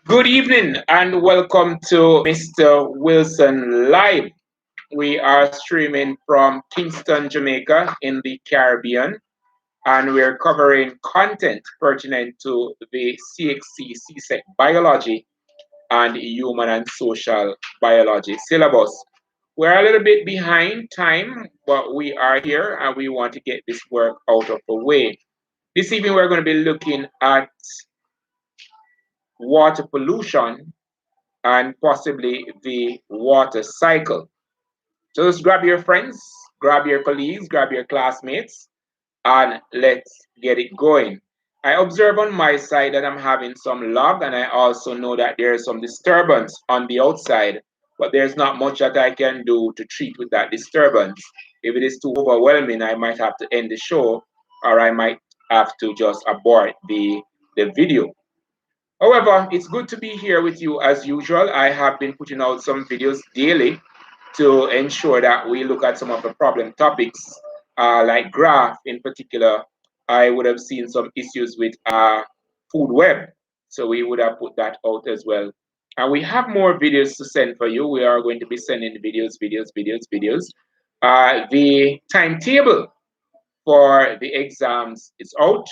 Good evening and welcome to Mr. Wilson Live. We are streaming from Kingston, Jamaica in the Caribbean, and we're covering content pertinent to the CXC CSEC biology and human and social biology syllabus. We're a little bit behind time, but we are here and we want to get this work out of the way. This evening, we're going to be looking at water pollution and possibly the water cycle. So just grab your friends, grab your colleagues, grab your classmates, and let's get it going. I observe on my side that I'm having some lag, and I also know that there's some disturbance on the outside, but there's not much that I can do to treat with that disturbance. If it is too overwhelming, I might have to end the show, or I might have to just abort the video. However, it's good to be here with you as usual. I have been putting out some videos daily to ensure that we look at some of the problem topics, like graph in particular. I would have seen some issues with food web, so we would have put that out as well. And we have more videos to send for you. We are going to be sending videos. The timetable for the exams is out.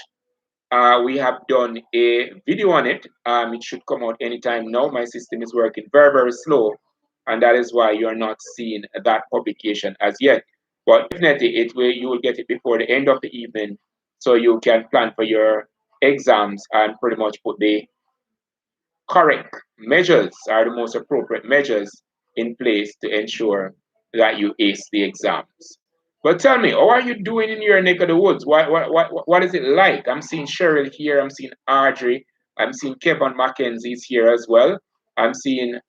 We have done a video on it. It should come out anytime now. My system is working very slow, and that is why you're not seeing that publication as yet. But definitely, you will get it before the end of the evening, so you can plan for your exams and pretty much put the correct measures or the most appropriate measures in place to ensure that you ace the exams. But tell me, how are you doing in your neck of the woods? What is it like? I'm seeing Cheryl here. I'm seeing Audrey. I'm seeing Kevin Mackenzie's here as well. I'm seeing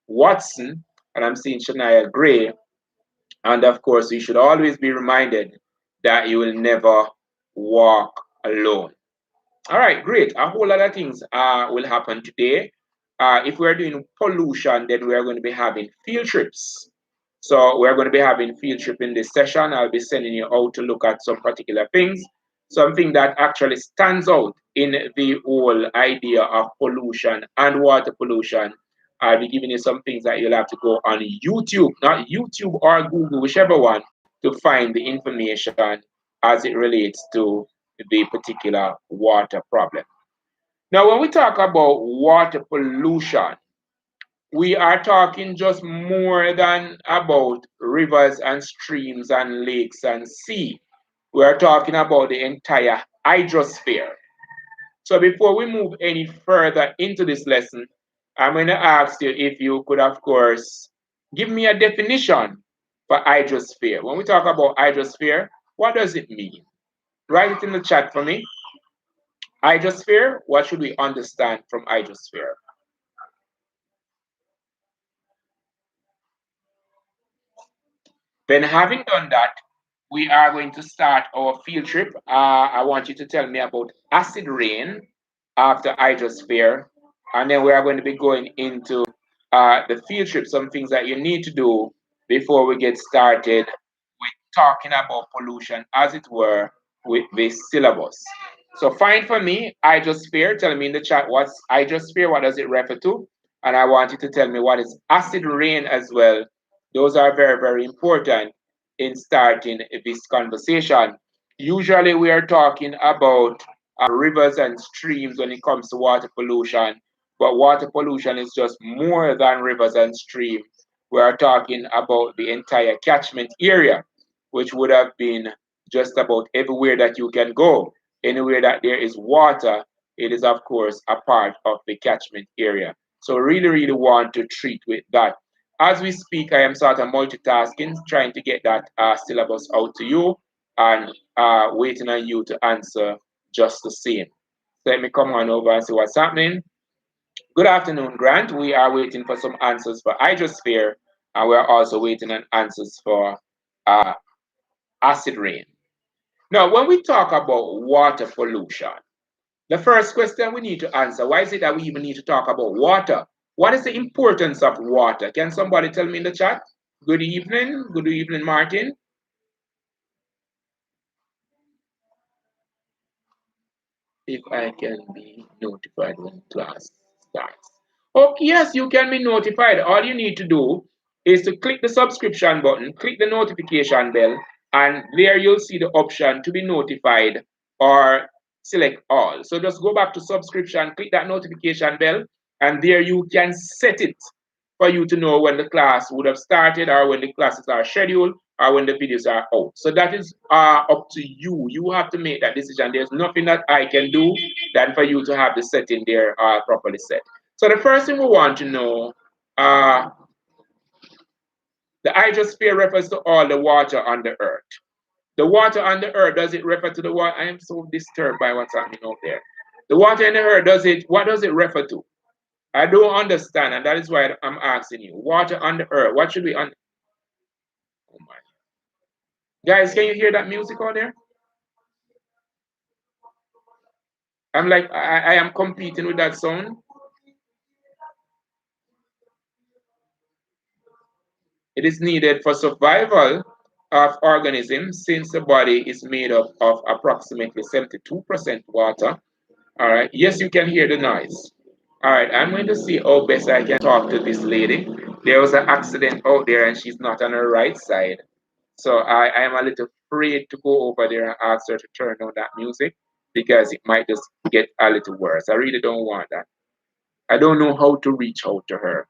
Watson, and I'm seeing Shania Gray. And of course, you should always be reminded that you will never walk alone. All right, great. A whole lot of things will happen today. If we're doing pollution, then we're going to be having field trips. So we're going to be having field trip in this session. I'll be sending you out to look at some particular things, something that actually stands out in the whole idea of pollution and water pollution. I'll be giving you some things that you'll have to go on YouTube, not YouTube or Google, whichever one, to find the information as it relates to the particular water problem. Now, when we talk about water pollution, we are talking just more than about rivers and streams and lakes and sea. We are talking about the entire hydrosphere. So before we move any further into this lesson, I'm going to ask you if you could, of course, give me a definition for hydrosphere. When we talk about hydrosphere, what does it mean? Write it in the chat for me. Hydrosphere, what should we understand from hydrosphere? Then having done that, we are going to start our field trip. I want you to tell me about acid rain after hydrosphere. And then we are going to be going into the field trip, some things that you need to do before we get started with talking about pollution, as it were, with this syllabus. So find for me hydrosphere. Tell me in the chat what's hydrosphere, what does it refer to? And I want you to tell me what is acid rain as well. Those are very important in starting this conversation. Usually we are talking about rivers and streams when it comes to water pollution, but water pollution is just more than rivers and streams. We are talking about the entire catchment area, which would have been just about everywhere that you can go. Anywhere that there is water, it is of course a part of the catchment area. So really want to treat with that. As we speak, I am sort of multitasking, trying to get that syllabus out to you and waiting on you to answer just the same. Let me come on over and see what's happening. Good afternoon, Grant. We are waiting for some answers for hydrosphere, and we're also waiting on answers for acid rain. Now, when we talk about water pollution, the first question we need to answer, why is it that we even need to talk about water? What is the importance of water? Can somebody tell me in the chat? Good evening. Good evening, Martin. if I can be notified when class starts. Okay, yes, you can be notified. All you need to do is to click the subscription button, click the notification bell, and there you'll see the option to be notified or select all. So just go back to subscription, click that notification bell, and there you can set it for you to know when the class would have started or when the classes are scheduled or when the videos are out. So that is up to you. You have to make that decision. There's nothing that I can do than for you to have the setting there properly set. So the first thing we want to know, the hydrosphere refers to all the water on the earth. The water on the earth, does it refer to the water? I am so disturbed by what's happening out there. The water in the earth, what does it refer to? I don't understand, and that is why I'm asking you. Water on the earth, what should we on? Oh my. Guys, can you hear that music out there? I'm like, I am competing with that sound. It is needed for survival of organisms since the body is made up of approximately 72% water. All right. Yes, you can hear the noise. All right. I'm going to see how best I can talk to this lady. There was an accident out there and she's not on her right side. So I am a little afraid to go over there and ask her to turn on that music because it might just get a little worse. I really don't want that. I don't know how to reach out to her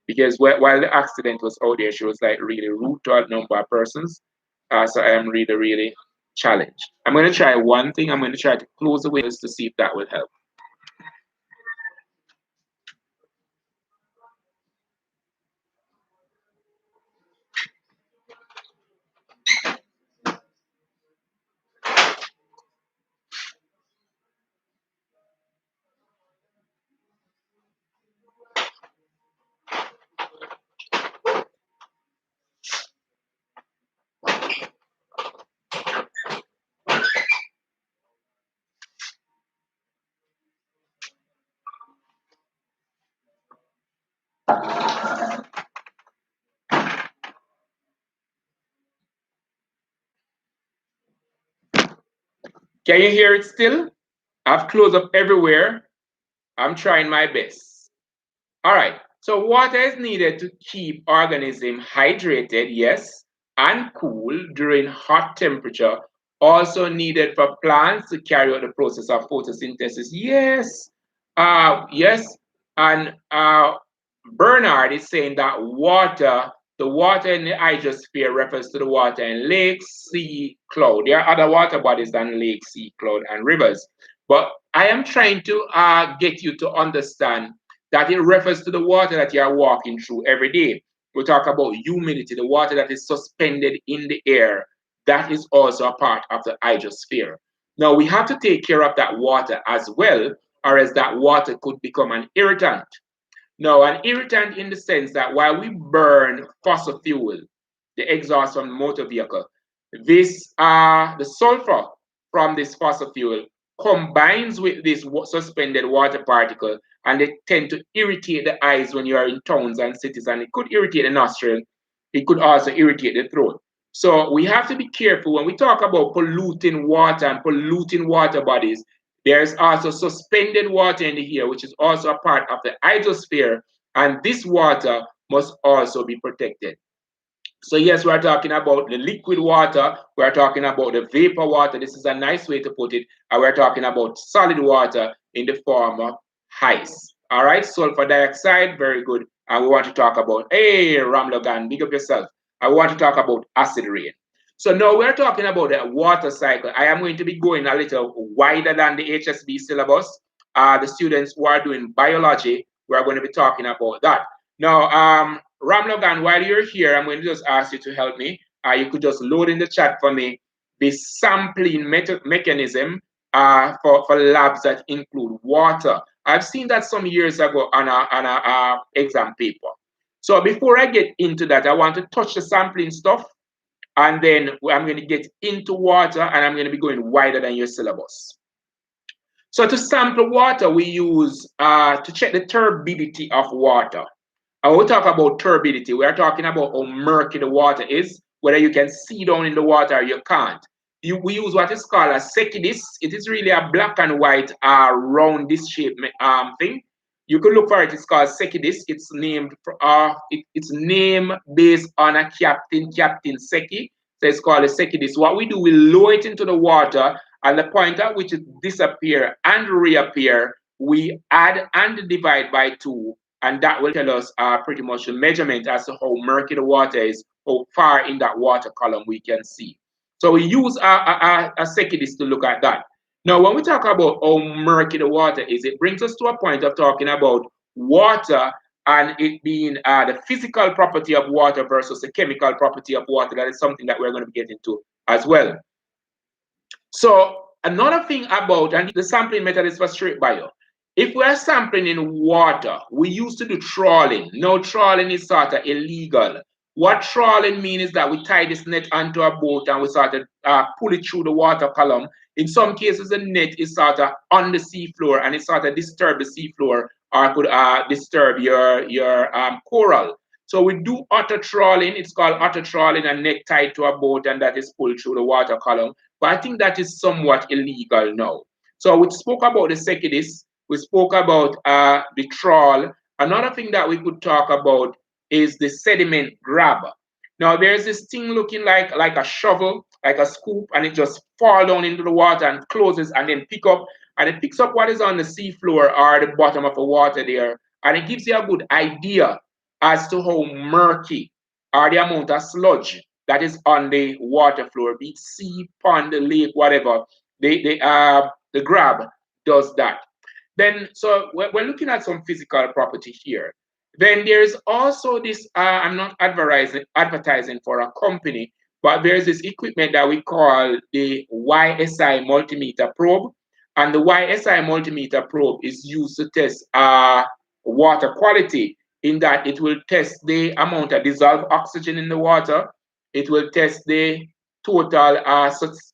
because while the accident was out there, she was like really rude to a number of persons. So I am really, really challenged. I'm going to try one thing. I'm going to try to close the windows to see if that will help. Can you hear it still? I've closed up everywhere. I'm trying my best. All right. So water is needed to keep organism hydrated, yes, and cool during hot temperature. Also needed for plants to carry out the process of photosynthesis. Yes. Yes. And Bernard is saying that the water in the hydrosphere refers to the water in lakes, sea, cloud. There are other water bodies than lake, sea, cloud, and rivers. But I am trying to get you to understand that it refers to the water that you are walking through every day. We talk about humidity, the water that is suspended in the air. That is also a part of the hydrosphere. Now, we have to take care of that water as well, or else that water could become an irritant. Now, an irritant in the sense that while we burn fossil fuel, the exhaust from the motor vehicle, the sulfur from this fossil fuel combines with this suspended water particle and they tend to irritate the eyes when you are in towns and cities, and it could irritate the nostril. It could also irritate the throat. So we have to be careful when we talk about polluting water and polluting water bodies. There's also suspended water in the air, which is also a part of the hydrosphere, and this water must also be protected. So yes, we're talking about the liquid water, we're talking about the vapor water, this is a nice way to put it, and we're talking about solid water in the form of ice. All right, sulfur dioxide, very good. And we want to talk about, hey, Ramlogan, big up yourself. I want to talk about acid rain. So now we're talking about the water cycle. I am going to be going a little wider than the HSB syllabus. The students who are doing biology, we're going to be talking about that. Now, Ramlogan, while you're here, I'm going to just ask you to help me. You could just load in the chat for me the sampling mechanism for labs that include water. I've seen that some years ago on a exam paper. So before I get into that, I want to touch the sampling stuff, and then I'm going to get into water, and I'm going to be going wider than your syllabus. So to sample water, we use to check the turbidity of water. And when we talk about turbidity, we are talking about how murky the water is, whether you can see down in the water or you can't. we use what is called a secchi. It is really a black and white round disc shape thing. You could look for it. It's called secchi. It's named it's name based on a Captain Secchi. So it's called a secchi. What we do, we lower it into the water, and the point at which it disappear and reappear, we add and divide by 2, and that will tell us pretty much the measurement as to how murky the water is, how far in that water column we can see. So we use a secchi to look at that. Now, when we talk about how murky the water is, it brings us to a point of talking about water and it being the physical property of water versus the chemical property of water. That is something that we're going to be getting to as well. So another thing about, and the sampling method is for straight bio. If we're sampling in water, we used to do trawling. Now trawling is sort of illegal. What trawling means is that we tie this net onto a boat and we sort of pull it through the water column. In some cases, the net is sort of on the seafloor and it sort of disturb the seafloor or could disturb your coral. So we do otter trawling. It's called otter trawling, and net tied to a boat, and that is pulled through the water column. But I think that is somewhat illegal now. So we spoke about the secchi. We spoke about the trawl. Another thing that we could talk about is the sediment grab. Now there's this thing looking like a shovel, like a scoop, and it just fall down into the water and closes and then pick up, and it picks up what is on the seafloor or the bottom of the water there, and it gives you a good idea as to how murky or the amount of sludge that is on the water floor, be it sea, pond, lake, whatever. The grab does that. Then, so we're looking at some physical property here. Then there's also this, I'm not advertising for a company, but there's this equipment that we call the Ysi Multimeter Probe. And the Ysi Multimeter Probe is used to test water quality, in that it will test the amount of dissolved oxygen in the water. It will test the total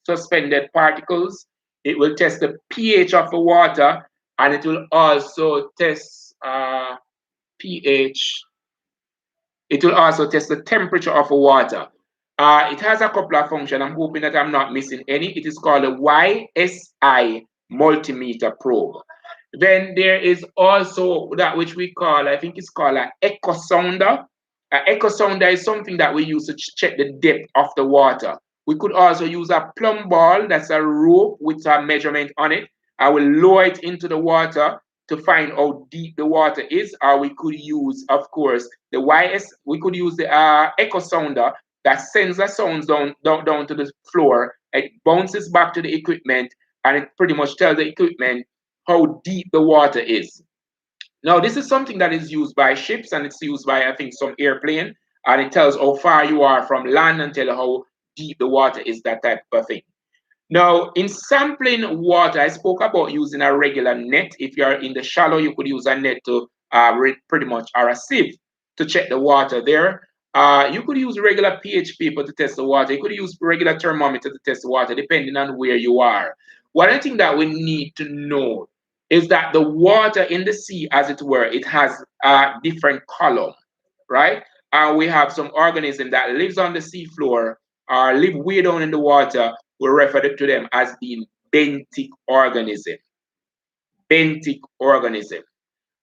suspended particles. It will test the pH of the water, and it will also test pH. It will also test the temperature of the water. It has a couple of functions. I'm hoping that I'm not missing any. It is called a Ysi Multimeter Probe. Then there is also that which we call, I think it's called an echo sounder. An echo sounder is something that we use to check the depth of the water. We could also use a plumb ball, that's a rope with a measurement on it. I will lower it into the water to find how deep the water is, or we could use, of course, we could use the echo sounder that sends the sounds down to the floor. It bounces back to the equipment, and it pretty much tells the equipment how deep the water is. Now, this is something that is used by ships, and it's used by, I think, some airplane, and it tells how far you are from land and tell how deep the water is, that type of thing. Now, in sampling water, I spoke about using a regular net. If you're in the shallow, you could use a net to pretty much, or a sieve to check the water there. You could use regular pH paper to test the water. You could use regular thermometer to test the water, depending on where you are. One thing that we need to know is that the water in the sea, as it were, it has a different column, right? And we have some organism that lives on the seafloor or live way down in the water. We refer to them as being benthic organism. Benthic organism.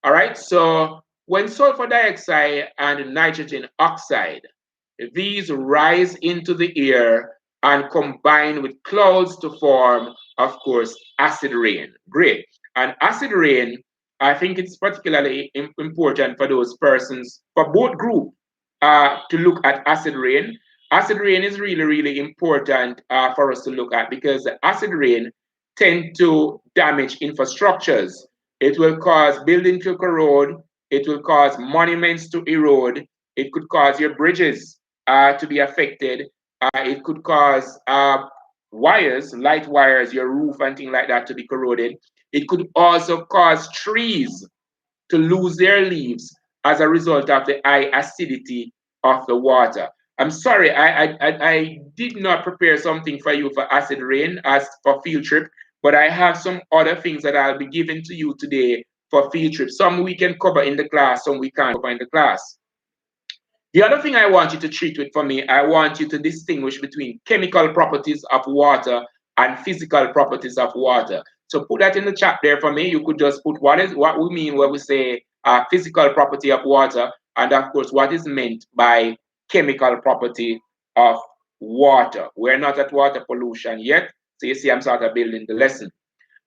All right. So when sulfur dioxide and nitrogen oxide, these rise into the air and combine with clouds to form, of course, acid rain. Great. And acid rain, I think it's particularly important for those persons, for both groups, to look at acid rain. Acid rain is really, really important for us to look at, because the acid rain tend to damage infrastructures. It will cause buildings to corrode. It will cause monuments to erode. It could cause your bridges to be affected. It could cause wires, light wires, your roof and things like that to be corroded. It could also cause trees to lose their leaves as a result of the high acidity of the water. I'm sorry, I did not prepare something for you for acid rain as for field trip, but I have some other things that I'll be giving to you today for field trip. Some we can cover in the class, some we can't cover in the class. The other thing I want you to treat with for me, I want you to distinguish between chemical properties of water and physical properties of water. So put that in the chat there for me. You could just put what we mean when we say physical property of water, and of course what is meant by chemical property of water. We're not at water pollution yet, so you see I'm sort of building the lesson.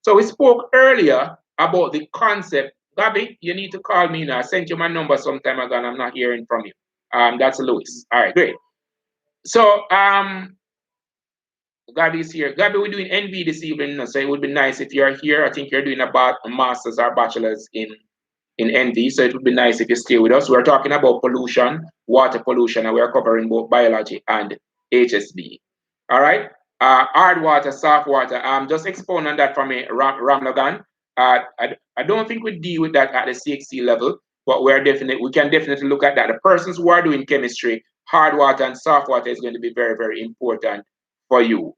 So we spoke earlier about the concept. Gabby, you need to call me now. I sent you my number some time ago and I'm not hearing from you. That's Louis. All right, great. So Gabby's here. Gabby, we're doing NV this evening, so it would be nice if you're here. I think you're doing about a master's or bachelor's in NV, so it would be nice if you stay with us. We're talking about pollution, water pollution, and we're covering both biology and HSB. All right. Hard water, soft water. Just expound on that for me, Ramlagan. I don't think we deal with that at the CXC level, but we can definitely look at that. The persons who are doing chemistry, hard water and soft water is going to be very, very important for you.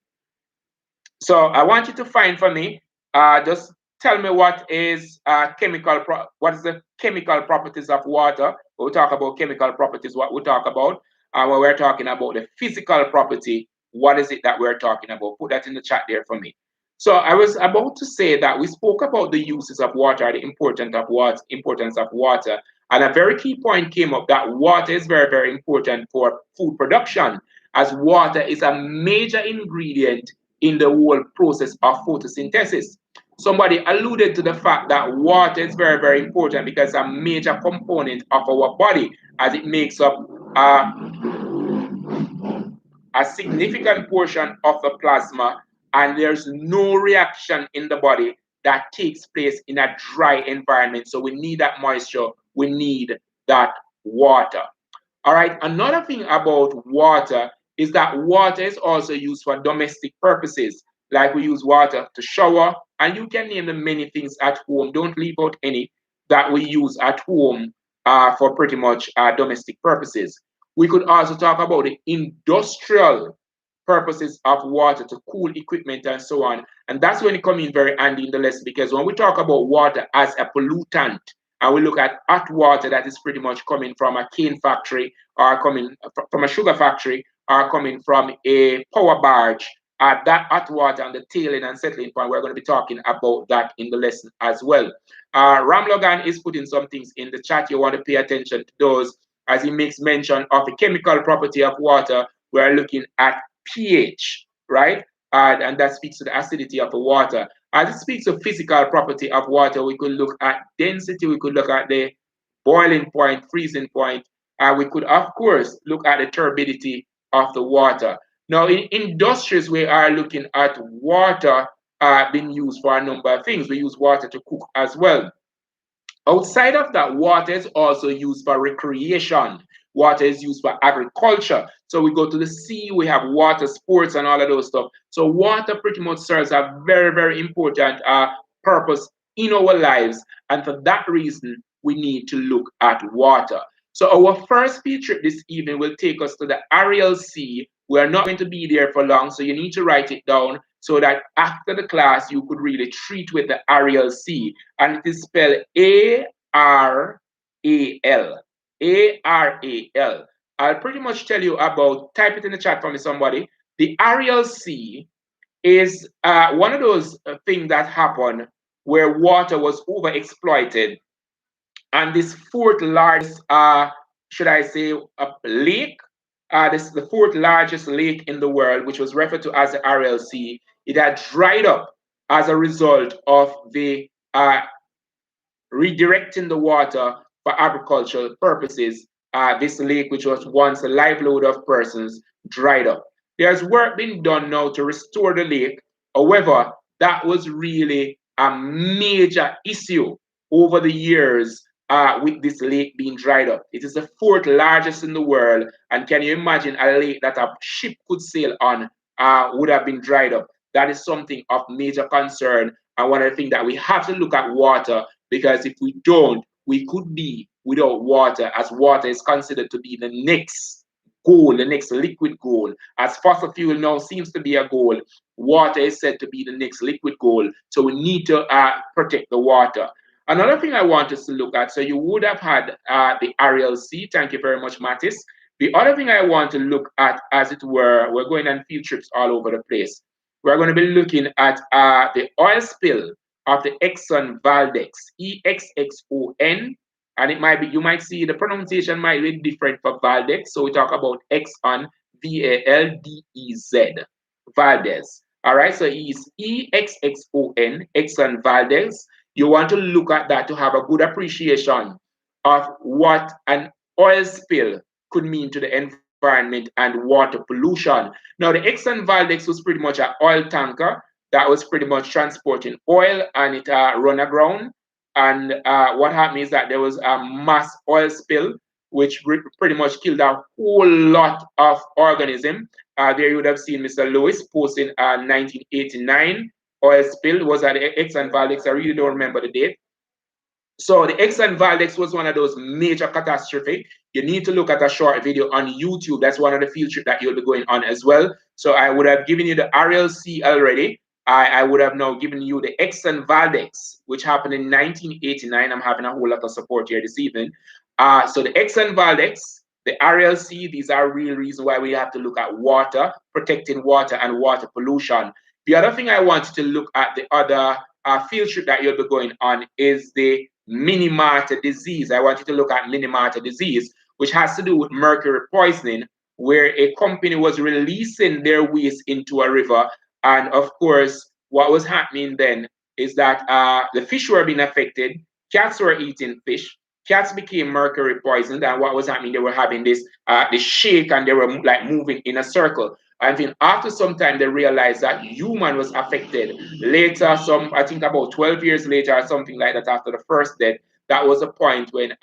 So I want you to find for me, just tell me what is what is the chemical properties of water. We'll talk about chemical properties, what we talk about. When we're talking about the physical property, what is it that we're talking about? Put that in the chat there for me. So I was about to say that we spoke about the uses of water, the importance of water, and a very key point came up that water is very, very important for food production, as water is a major ingredient in the whole process of photosynthesis. Somebody alluded to the fact that water is very, very important because it's a major component of our body, as it makes up a significant portion of the plasma, and there's no reaction in the body that takes place in a dry environment. So we need that moisture, we need that water. All right, another thing about water is that water is also used for domestic purposes. Like we use water to shower, and you can name the many things at home. Don't leave out any that we use at home for pretty much domestic purposes. We could also talk about the industrial purposes of water to cool equipment and so on. And that's when it comes in very handy in the lesson, because when we talk about water as a pollutant, and we look at hot water that is pretty much coming from a cane factory or coming from a sugar factory or coming from a power barge, that hot water and the tailing and settling point, we're going to be talking about that in the lesson as well. Ramlogan is putting some things in the chat. You want to pay attention to those as he makes mention of the chemical property of water. We're looking at pH, right? And that speaks to the acidity of the water. As it speaks of physical property of water, we could look at density, we could look at the boiling point, freezing point. We could, of course, look at the turbidity of the water. Now, in industries, we are looking at water being used for a number of things. We use water to cook as well. Outside of that, water is also used for recreation. Water is used for agriculture. So we go to the sea, we have water sports and all of those stuff. So water pretty much serves a very, very important purpose in our lives. And for that reason, we need to look at water. So our first field trip this evening will take us to the Ariel Sea. We are not going to be there for long, so you need to write it down so that after the class, you could really treat with the Ariel Sea. And it is spelled A-R-A-L. A-R-A-L. I'll pretty much tell you about, type it in the chat for me, somebody. The Ariel Sea is one of those things that happen where water was overexploited. And this fourth largest, should I say, lake, this is the fourth largest lake in the world, which was referred to as the Ariel Sea. It had dried up as a result of the redirecting the water for agricultural purposes. This lake, which was once a livelihood of persons, dried up. There's work being done now to restore the lake. However, that was really a major issue over the years with this lake being dried up. It is the fourth largest in the world. And can you imagine a lake that a ship could sail on would have been dried up? That is something of major concern. And one of the things that we have to look at water, because if we don't, we could be without water, as water is considered to be the next goal, the next liquid goal. As fossil fuel now seems to be a goal, water is said to be the next liquid goal. So we need to protect the water. Another thing I want us to look at, so you would have had the Ariel Sea. Thank you very much, Mattis. The other thing I want to look at, as it were, we're going on field trips all over the place. We're going to be looking at the oil spill of the Exxon Valdez, EXXON, and it might be, you might see the pronunciation might be different for Valdez. So we talk about Exxon, VALDEZ, Valdez. All right, so it's EXXON, Exxon Valdez. You want to look at that to have a good appreciation of what an oil spill could mean to the environment and water pollution. Now, the Exxon Valdez was pretty much an oil tanker that was pretty much transporting oil, and it run aground. And what happened is that there was a mass oil spill, which pretty much killed a whole lot of organism. There you would have seen Mr. Lewis posting 1989 oil spill was at the Exxon Valdez. I really don't remember the date. So the Exxon Valdez was one of those major catastrophe. You need to look at a short video on YouTube. That's one of the field trips that you'll be going on as well. So I would have given you the RLC already. I would have now given you the Exxon Valdez, which happened in 1989. I'm having a whole lot of support here this evening. So the Exxon Valdez, the RLC, these are real reasons why we have to look at water, protecting water and water pollution. The other thing I wanted to look at, the other field trip that you'll be going on, is the Mart disease. I want you to look at Mart disease, which has to do with mercury poisoning, where a company was releasing their waste into a river. And of course, what was happening then is that the fish were being affected, cats were eating fish, cats became mercury poisoned, and what was happening, they were having this shake, and they were like moving in a circle. I think after some time they realized that human was affected. Later, I think about 12 years later or something like that, after the first death, that was a point when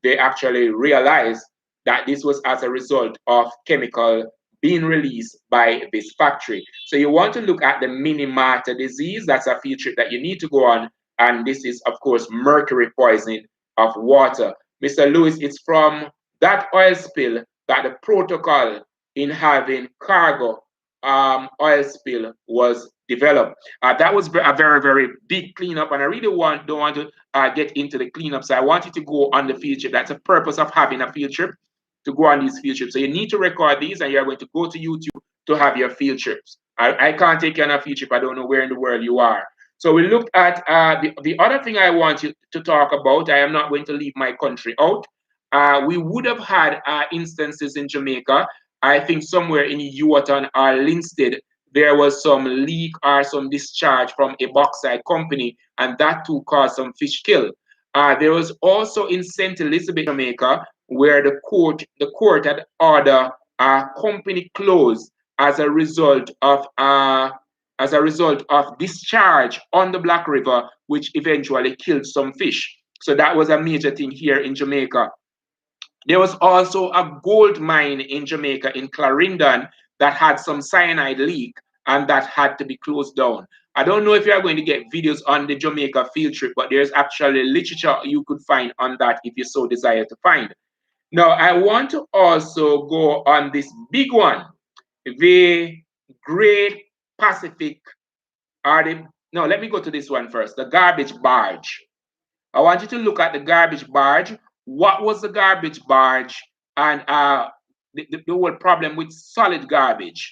they actually realized that this was as a result of chemical being released by this factory. So you want to look at the Mart disease. That's a field trip that you need to go on. And this is, of course, mercury poisoning of water. Mr. Lewis, it's from that oil spill that the protocol in having cargo oil spill was developed. That was a very, very big cleanup, and I really don't want to get into the cleanup. So I want you to go on the field trip. That's the purpose of having a field trip, to go on these field trips. So you need to record these, and you're going to go to YouTube to have your field trips. I can't take you on a field trip. I don't know where in the world you are. So we looked at the other thing I want you to talk about. I am not going to leave my country out. We would have had instances in Jamaica. I think somewhere in Yuaton or Linstead, there was some leak or some discharge from a bauxite company, and that too caused some fish kill. There was also in St. Elizabeth, Jamaica, where the court had ordered a company closed as a result of discharge on the Black River, which eventually killed some fish. So that was a major thing here in Jamaica. There was also a gold mine in Jamaica, in Clarendon, that had some cyanide leak, and that had to be closed down. I don't know if you are going to get videos on the Jamaica field trip, but there's actually literature you could find on that if you so desire to find. Now, I want to also go on this big one, the Great Pacific, no, let me go to this one first, the garbage barge. I want you to look at the garbage barge. What was the garbage barge, and the whole problem with solid garbage?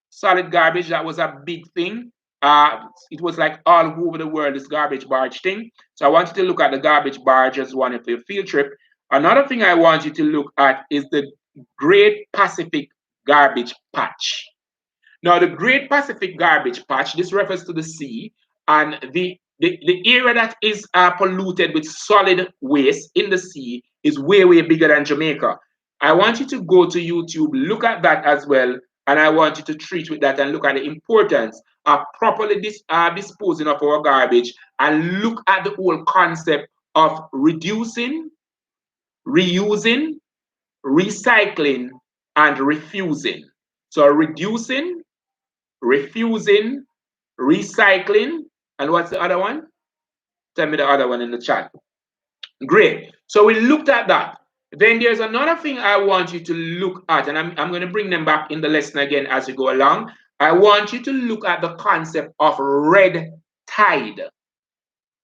Solid garbage, that was a big thing. It was like all over the world, this garbage barge thing. So I want you to look at the garbage barge as one of your field trip. Another thing I want you to look at is the Great Pacific Garbage Patch. Now, the Great Pacific Garbage Patch, this refers to the sea, and the area that is polluted with solid waste in the sea is way, way bigger than Jamaica. I want you to go to YouTube, look at that as well, and I want you to treat with that and look at the importance of properly disposing of our garbage, and look at the whole concept of reducing, reusing, recycling, and refusing. So reducing, refusing, recycling, and what's the other one? Tell me the other one in the chat. Great. So we looked at that. Then there's another thing I want you to look at, and I'm going to bring them back in the lesson again as we go along. I want you to look at the concept of red tide.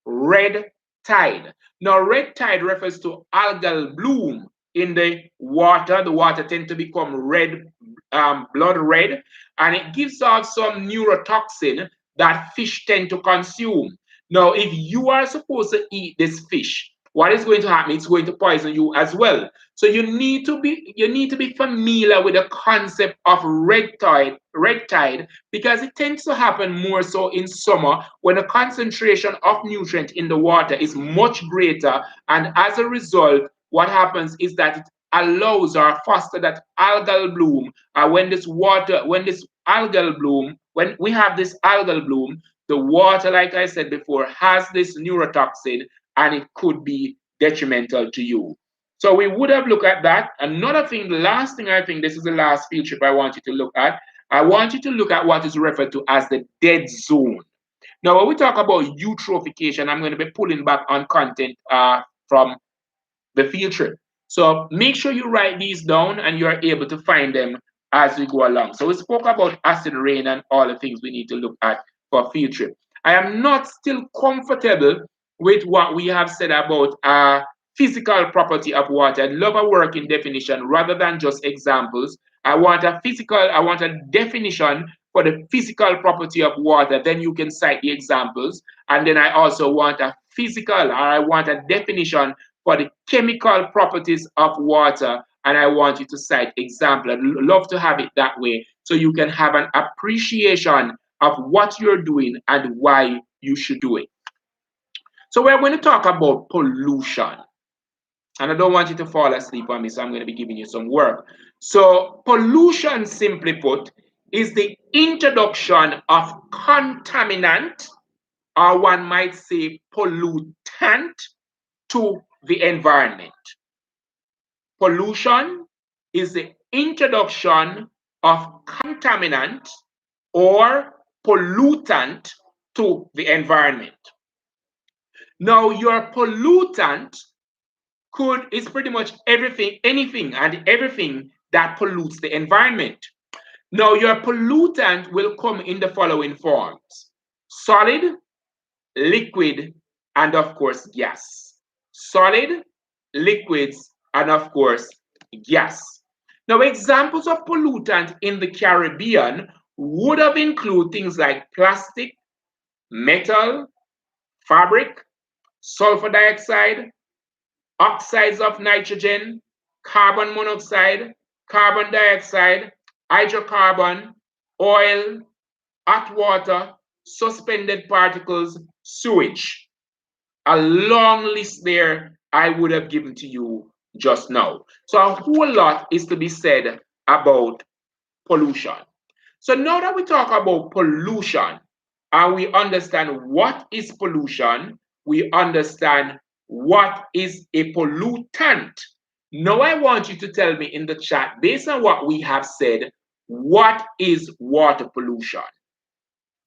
Red tide. Now, red tide refers to algal bloom in the water tends to become red, blood red, and it gives off some neurotoxin that fish tend to consume. Now, if you are supposed to eat this fish, what is going to happen? It's going to poison you as well. So you need to be familiar with the concept of red tide, because it tends to happen more so in summer when the concentration of nutrient in the water is much greater, and as a result, what happens is that it allows or foster that algal bloom. When we have this algal bloom, the water, like I said before, has this neurotoxin, and it could be detrimental to you. So we would have looked at that. Another thing, the last thing, I think this is the last field trip I want you to look at. I want you to look at what is referred to as the dead zone. Now, when we talk about eutrophication, I'm going to be pulling back on content from the field trip. So make sure you write these down and you're able to find them as we go along. So we spoke about acid rain and all the things we need to look at for field trip. I am not still comfortable with what we have said about physical property of water. I'd love a working definition rather than just examples. I want a definition for the physical property of water. Then you can cite the examples. And then I also want I want a definition for the chemical properties of water, and I want you to cite example. I'd love to have it that way so you can have an appreciation of what you're doing and why you should do it. So we're going to talk about pollution. And I don't want you to fall asleep on me, so I'm going to be giving you some work. So pollution, simply put, is the introduction of contaminant, or one might say pollutant, to the environment. Pollution is the introduction of contaminant or pollutant to the environment. Now, your pollutant is pretty much anything and everything that pollutes the environment. Now, your pollutant will come in the following forms: solid, liquid, and of course, gas. Solid, liquids, and of course, gas. Now, examples of pollutant in the Caribbean would have included things like plastic, metal, fabric, sulfur dioxide, oxides of nitrogen, carbon monoxide, carbon dioxide, hydrocarbon, oil, hot water, suspended particles, sewage. A long list there I would have given to you just now. So a whole lot is to be said about pollution. So now that we talk about pollution and we understand what is pollution, we understand what is a pollutant. Now I want you to tell me in the chat, based on what we have said, what is water pollution?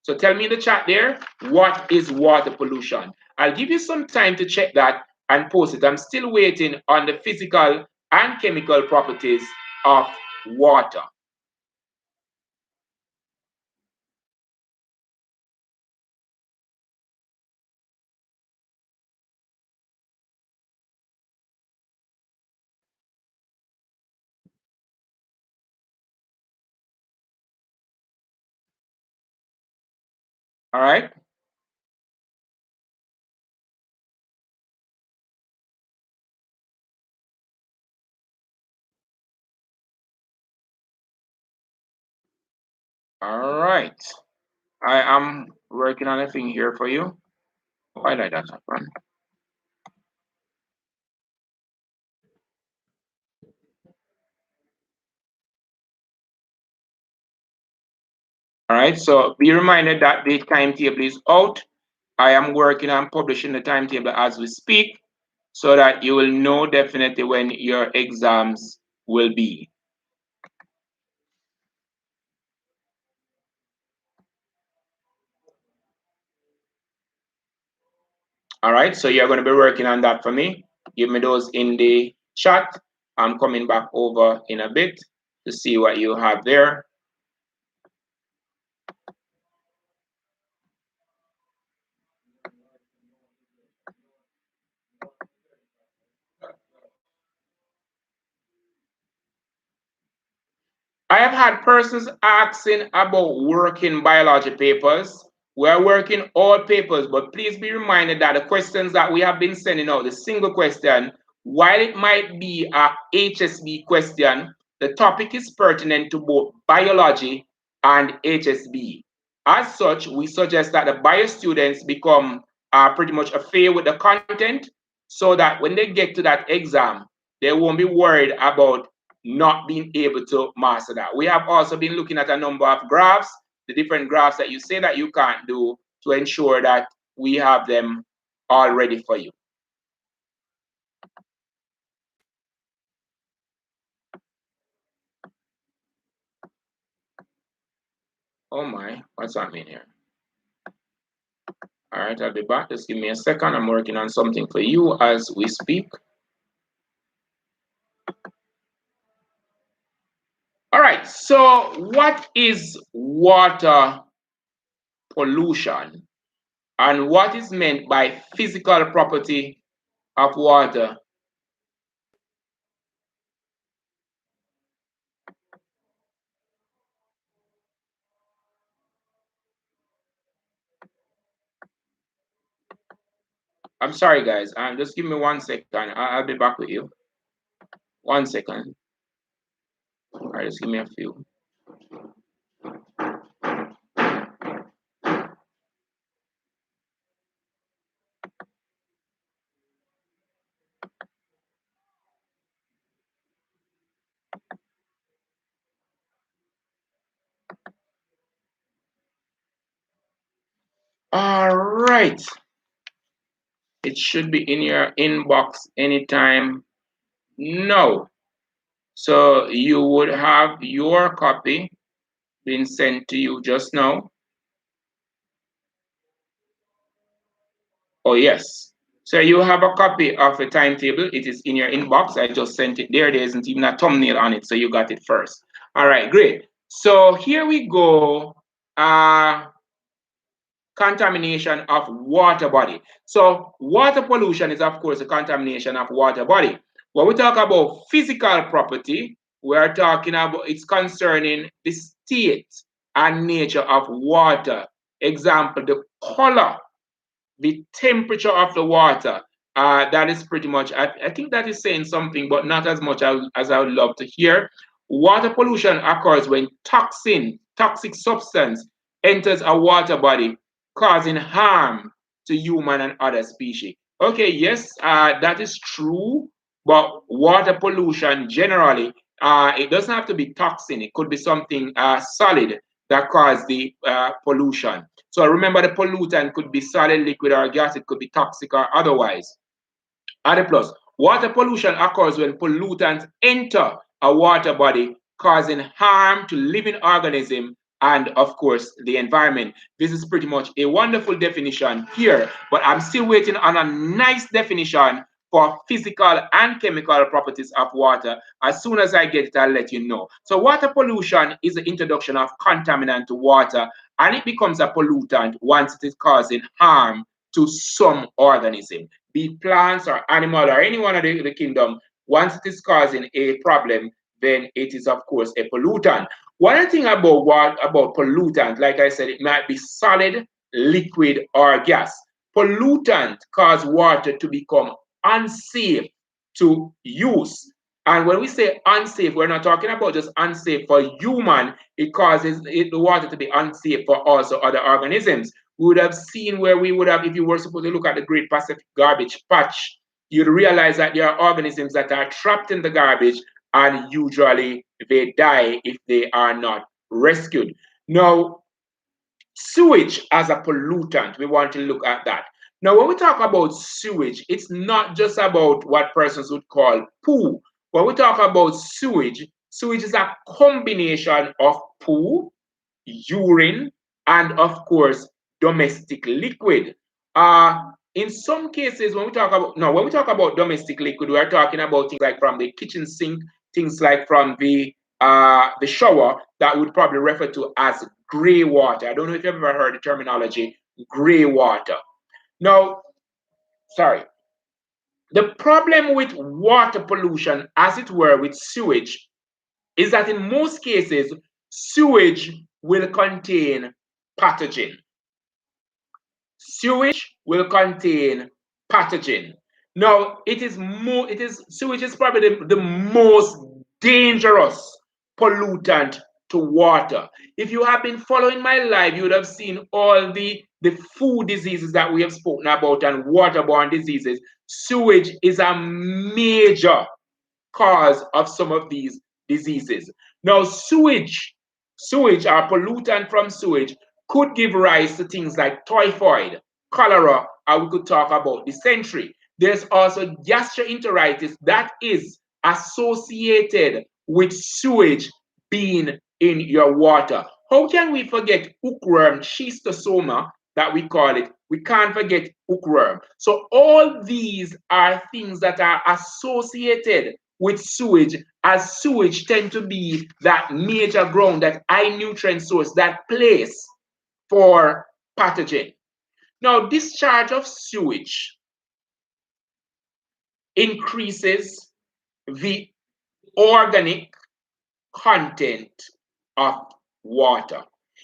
So tell me in the chat there, what is water pollution? I'll give you some time to check that and post it. I'm still waiting on the physical and chemical properties of water. All right. All right. I am working on a thing here for you. Why did that happen? All right. So be reminded that the timetable is out. I am working on publishing the timetable as we speak so that you will know definitely when your exams will be. All right, so you're going to be working on that for me. Give me those in the chat. I'm coming back over in a bit to see what you have there. I have had persons asking about working biology papers. We are working all papers, but please be reminded that the questions that we have been sending out, the single question, while it might be a HSB question, the topic is pertinent to both biology and HSB. As such, we suggest that the bio students become pretty much familiar with the content so that when they get to that exam, they won't be worried about not being able to master that. We have also been looking at a number of graphs, the different graphs that you say that you can't do, to ensure that we have them all ready for you. Oh my, what's happening here? All right, I'll be back. Just give me a second. I'm working on something for you as we speak. All right, so what is water pollution? And what is meant by physical property of water? I'm sorry, guys. Just give me 1 second. I'll be back with you. 1 second. All right, just give me a few. All right. It should be in your inbox anytime now. So you would have your copy being sent to you just now. Oh, yes. So you have a copy of a timetable. It is in your inbox. I just sent it there. There isn't even a thumbnail on it, so you got it first. All right, great. So here we go. Contamination of water body. So water pollution is, of course, a contamination of water body. When we talk about physical property, we are talking about it's concerning the state and nature of water. Example, the color, the temperature of the water. That is pretty much, I think that is saying something, but not as much as I would love to hear. Water pollution occurs when toxic substance enters a water body, causing harm to human and other species. Okay, yes, that is true, but water pollution generally, it doesn't have to be toxin. It could be something solid that cause the pollution. So remember, the pollutant could be solid, liquid, or gas. It could be toxic or otherwise. Other plus, water pollution occurs when pollutants enter a water body, causing harm to living organisms and, of course, the environment. This is pretty much a wonderful definition here, but I'm still waiting on a nice definition for physical and chemical properties of water. As soon as I get it, I'll let you know. So water pollution is the introduction of contaminant to water, and it becomes a pollutant once it is causing harm to some organism, be it plants or animal or any one of the kingdom. Once it is causing a problem, then it is, of course, a pollutant. One thing about pollutant, like I said, it might be solid, liquid, or gas. Pollutant cause water to become unsafe to use. And when we say unsafe, we're not talking about just unsafe for human. It causes the water to be unsafe for also other organisms. We would have seen where we would have, if you were supposed to look at the Great Pacific Garbage Patch, you'd realize that there are organisms that are trapped in the garbage, and usually they die if they are not rescued. Now, sewage as a pollutant, we want to look at that. Now, when we talk about sewage, it's not just about what persons would call poo. When we talk about sewage, sewage is a combination of poo, urine, and of course, domestic liquid. In some cases, when we talk about domestic liquid, we are talking about things like from the kitchen sink, things like from the shower, that would probably refer to as gray water. I don't know if you've ever heard the terminology gray water. Now, sorry. The problem with water pollution, as it were, with sewage, is that in most cases, sewage will contain pathogen. Sewage will contain pathogen. Now, sewage is probably the most dangerous pollutant to water. If you have been following my life, you would have seen all the food diseases that we have spoken about and waterborne diseases. Sewage is a major cause of some of these diseases. Now, sewage or pollutant from sewage could give rise to things like typhoid, cholera, or we could talk about dysentery. There's also gastroenteritis that is associated with sewage being in your water. How can we forget hookworm, schistosoma, that we call it? We can't forget hookworm. So all these are things that are associated with sewage, as sewage tend to be that major ground, that high nutrient source, that place for pathogen. Now, discharge of sewage increases the organic content of water.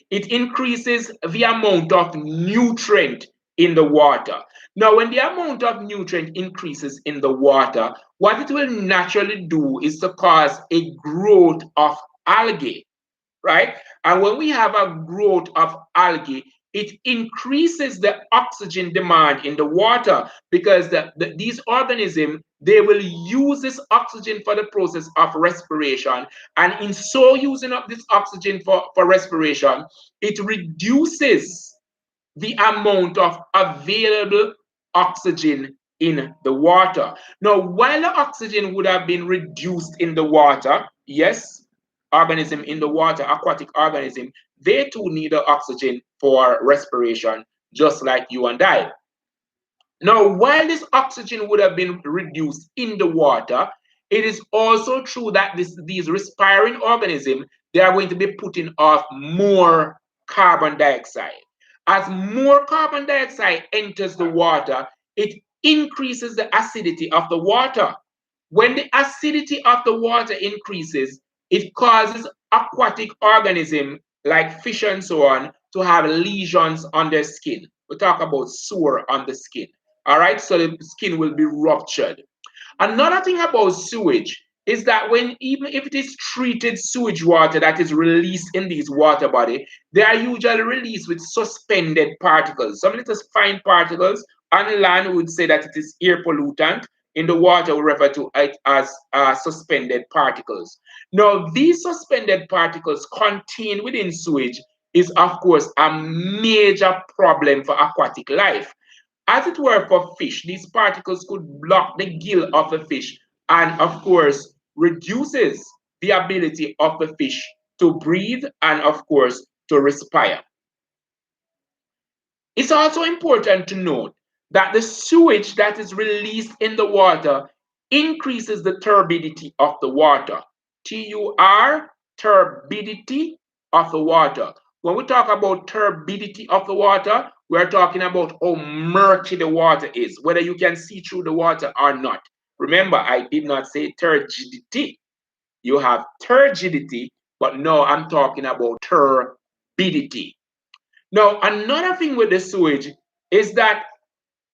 It increases the amount of nutrient in the water. Now, when the amount of nutrient increases in the water, what it will naturally do is to cause a growth of algae, right? And when we have a growth of algae, it increases the oxygen demand in the water, because these organisms, they will use this oxygen for the process of respiration. And in so using up this oxygen for respiration, it reduces the amount of available oxygen in the water. Now, while the oxygen would have been reduced in the water, yes, organism in the water, aquatic organism, they too need the oxygen for respiration, just like you and I. Now, while this oxygen would have been reduced in the water, it is also true that these respiring organisms, they are going to be putting off more carbon dioxide. As more carbon dioxide enters the water, it increases the acidity of the water. When the acidity of the water increases, it causes aquatic organisms like fish and so on to have lesions on their skin. We talk about sore on the skin. All right, so the skin will be ruptured. Another thing about sewage is that even if it is treated sewage water that is released in these water body, they are usually released with suspended particles. Some little fine particles. On land, we would say that it is air pollutant. In the water, we refer to it as suspended particles. Now, these suspended particles contained within sewage is, of course, a major problem for aquatic life. As it were for fish, these particles could block the gill of the fish and, of course, reduces the ability of the fish to breathe and, of course, to respire. It's also important to note that the sewage that is released in the water increases the turbidity of the water. TUR, turbidity of the water. When we talk about turbidity of the water, we're talking about how murky the water is, whether you can see through the water or not. Remember, I did not say turgidity. You have turgidity, but no, I'm talking about turbidity. Now, another thing with the sewage is that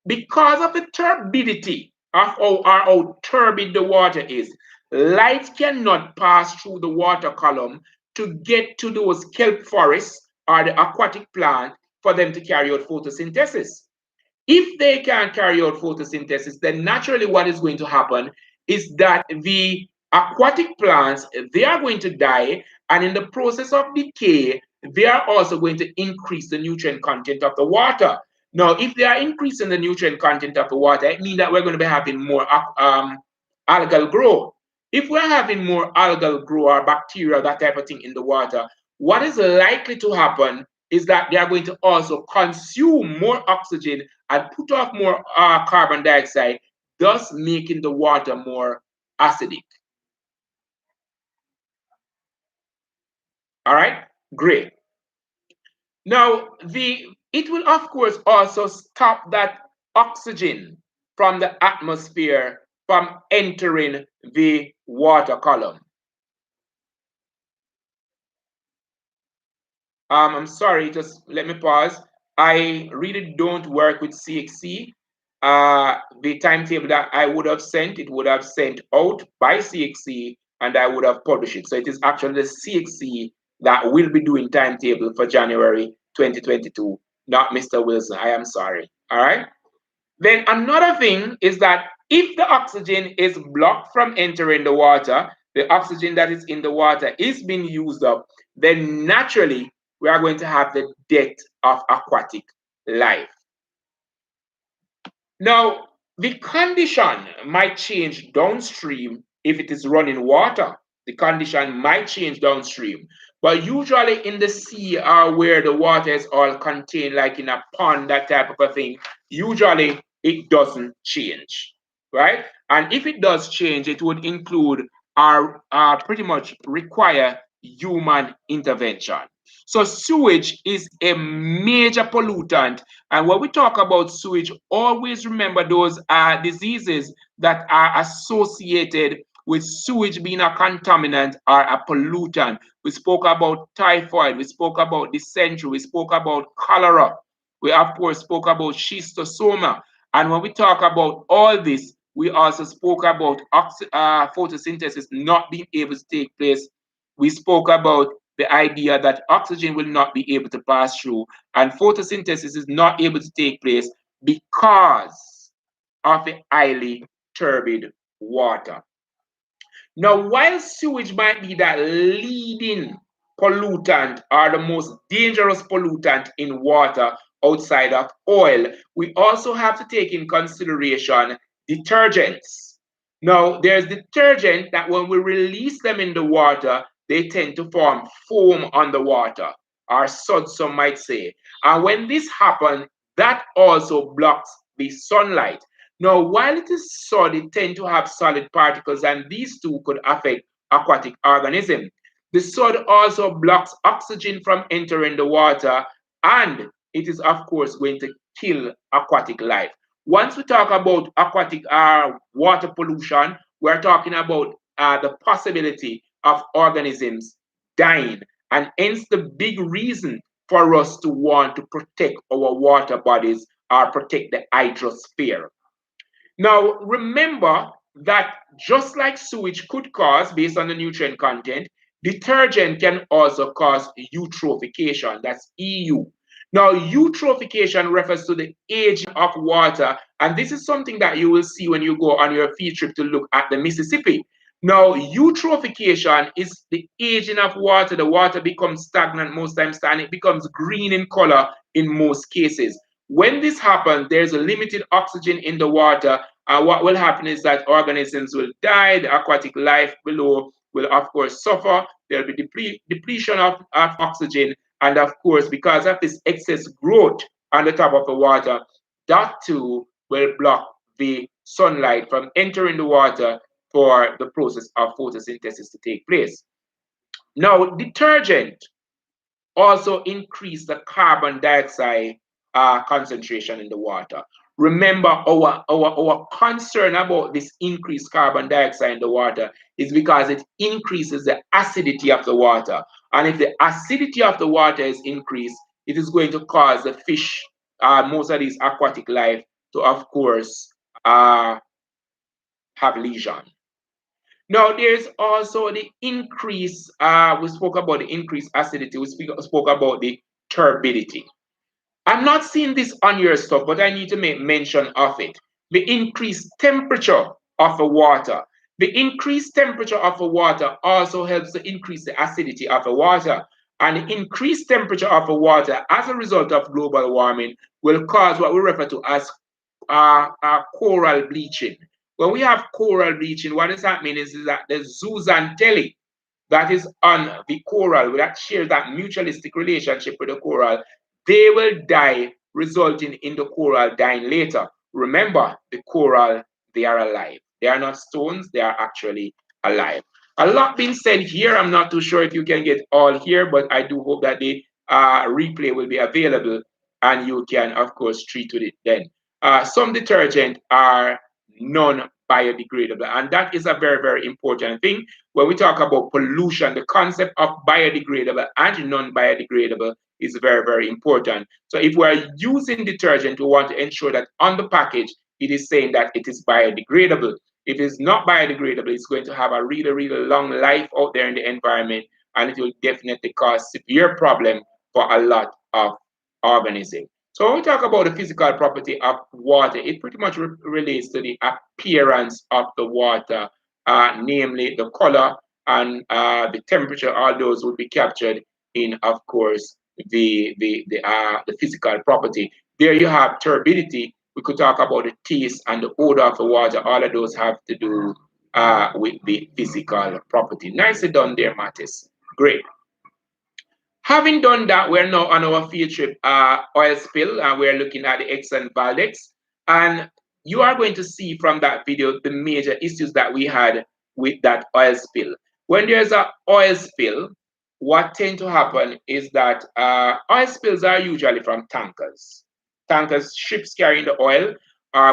because of the turbidity of how turbid the water is, light cannot pass through the water column to get to those kelp forests or the aquatic plant for them to carry out photosynthesis. If they can't carry out photosynthesis, then naturally what is going to happen is that the aquatic plants, they are going to die, and in the process of decay, they are also going to increase the nutrient content of the water. Now, if they are increasing the nutrient content of the water, it means that we're going to be having more algal growth. If we're having more algal growth or bacteria, that type of thing in the water, what is likely to happen is that they are going to also consume more oxygen and put off more carbon dioxide, thus making the water more acidic. All right, great. Now, it will, of course, also stop that oxygen from the atmosphere from entering the water column. I'm sorry, just let me pause. I really don't work with CXC. The timetable that I would have sent, it would have sent out by CXC and I would have published it. So it is actually the CXC that will be doing timetable for January 2022, not Mr. Wilson. I am sorry. All right. Then another thing is that if the oxygen is blocked from entering the water, the oxygen that is in the water is being used up, then naturally we are going to have the death of aquatic life. Now, the condition might change downstream if it is running water. The condition might change downstream. But usually in the sea or where the water is all contained, like in a pond, that type of a thing, usually it doesn't change, right? And if it does change, it would include or pretty much require human intervention. So sewage is a major pollutant. And when we talk about sewage, always remember those diseases that are associated with sewage being a contaminant or a pollutant. We spoke about typhoid, we spoke about dysentery, we spoke about cholera. We, of course, spoke about schistosoma. And when we talk about all this, we also spoke about photosynthesis not being able to take place. We spoke about the idea that oxygen will not be able to pass through and photosynthesis is not able to take place because of the highly turbid water. Now, while sewage might be that leading pollutant or the most dangerous pollutant in water outside of oil, we also have to take in consideration detergents. Now, there's detergent that when we release them in the water, they tend to form foam on the water, or suds, some might say. And when this happens, that also blocks the sunlight. Now, while it is solid, it tend to have solid particles, and these two could affect aquatic organisms. The sod also blocks oxygen from entering the water, and it is, of course, going to kill aquatic life. Once we talk about aquatic water pollution, we're talking about the possibility of organisms dying, and hence the big reason for us to want to protect our water bodies or protect the hydrosphere. Now, remember that just like sewage could cause, based on the nutrient content, detergent can also cause eutrophication. That's EU. Now, eutrophication refers to the aging of water, and this is something that you will see when you go on your field trip to look at the Mississippi. Now, eutrophication is the aging of water. The water becomes stagnant most times, and it becomes green in color in most cases. When this happens, there's a limited oxygen in the water, and what will happen is that organisms will die, the aquatic life below will, of course, suffer. There'll be depletion of oxygen, and of course, because of this excess growth on the top of the water, that too will block the sunlight from entering the water for the process of photosynthesis to take place. Now, detergent also increase the carbon dioxide concentration in the water. Remember, our concern about this increased carbon dioxide in the water is because it increases the acidity of the water. And if the acidity of the water is increased, it is going to cause the fish, most of these aquatic life, to, of course, have lesion. Now, there's also the increase, we spoke about the increased acidity, we spoke about the turbidity. I'm not seeing this on your stuff, but I need to make mention of it. The increased temperature of the water. The increased temperature of the water also helps to increase the acidity of the water. And the increased temperature of the water as a result of global warming will cause what we refer to as coral bleaching. When we have coral bleaching, what does that mean is that the zooxanthellae that is on the coral that shares that mutualistic relationship with the coral, they will die, resulting in the coral dying later. Remember, the coral, they are alive. They are not stones, they are actually alive. A lot being said here. I'm not too sure if you can get all here, but I do hope that the replay will be available and you can, of course, treat with it then. Some detergent are non-biodegradable. And that is a very, very important thing. When we talk about pollution, the concept of biodegradable and non-biodegradable is very, very important. So if we're using detergent, we want to ensure that on the package, it is saying that it is biodegradable. If it's not biodegradable, it's going to have a really, really long life out there in the environment, and it will definitely cause severe problem for a lot of organisms. So when we talk about the physical property of water, it pretty much relates to the appearance of the water, namely the color and the temperature. All those will be captured in, of course, the physical property. There you have turbidity. We could talk about the taste and the odor of the water. All of those have to do with the physical property. Nicely done there, Mattis. Great. Having done that, we're now on our field trip oil spill, and we're looking at the Exxon Valdez. And you are going to see from that video the major issues that we had with that oil spill. When there's an oil spill, what tends to happen is that oil spills are usually from tankers. Tankers, ships carrying the oil,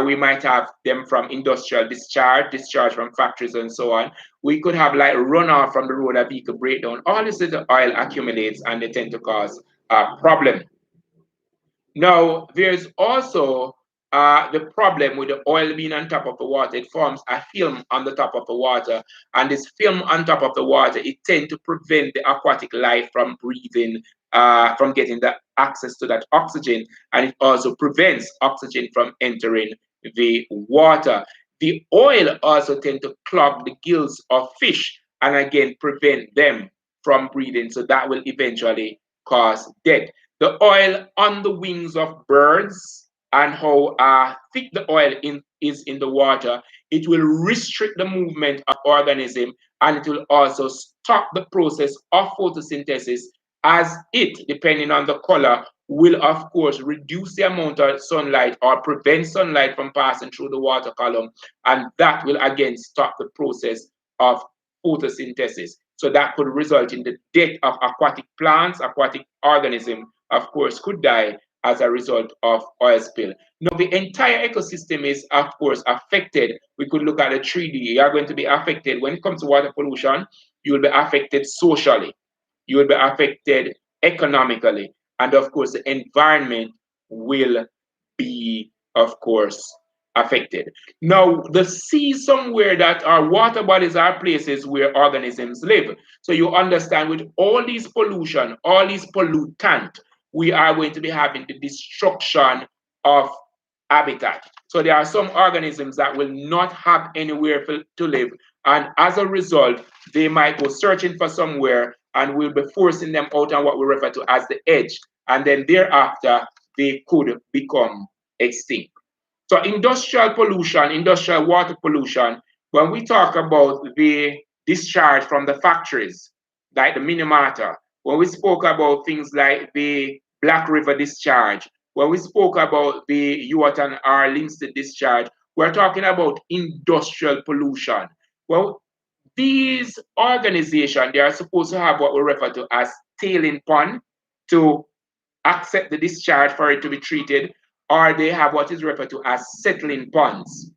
we might have them from industrial discharge from factories and so on. We could have like runoff from the road, a vehicle breakdown. All this little oil accumulates and they tend to cause a problem. Now, there's also the problem with the oil being on top of the water. It forms a film on the top of the water. And this film on top of the water, it tends to prevent the aquatic life from breathing, from getting the access to that oxygen. And it also prevents oxygen from entering the water. The oil also tends to clog the gills of fish and again prevent them from breathing. So that will eventually cause death. The oil on the wings of birds and how thick the oil is in the water, it will restrict the movement of organism, and it will also stop the process of photosynthesis, as it, depending on the color, will of course reduce the amount of sunlight or prevent sunlight from passing through the water column, and that will again stop the process of photosynthesis. So that could result in the death of aquatic plants, aquatic organisms, of course, could die as a result of oil spill. Now, the entire ecosystem is, of course, affected. We could look at the 3D. You are going to be affected when it comes to water pollution. You will be affected socially. You will be affected economically. And, of course, the environment will be, of course, affected. Now, the sea somewhere that our water bodies are places where organisms live. So you understand with all these pollution, all these pollutant, we are going to be having the destruction of habitat. So there are some organisms that will not have anywhere to live. And as a result, they might go searching for somewhere and we'll be forcing them out on what we refer to as the edge. And then thereafter, they could become extinct. So industrial pollution, industrial water pollution, when we talk about the discharge from the factories, like the Minamata, when we spoke about things like the Black River discharge, when we spoke about the Yuatan R. Linstead discharge, we're talking about industrial pollution. Well, these organizations, they are supposed to have what we refer to as tailing pond to accept the discharge for it to be treated, or they have what is referred to as settling ponds.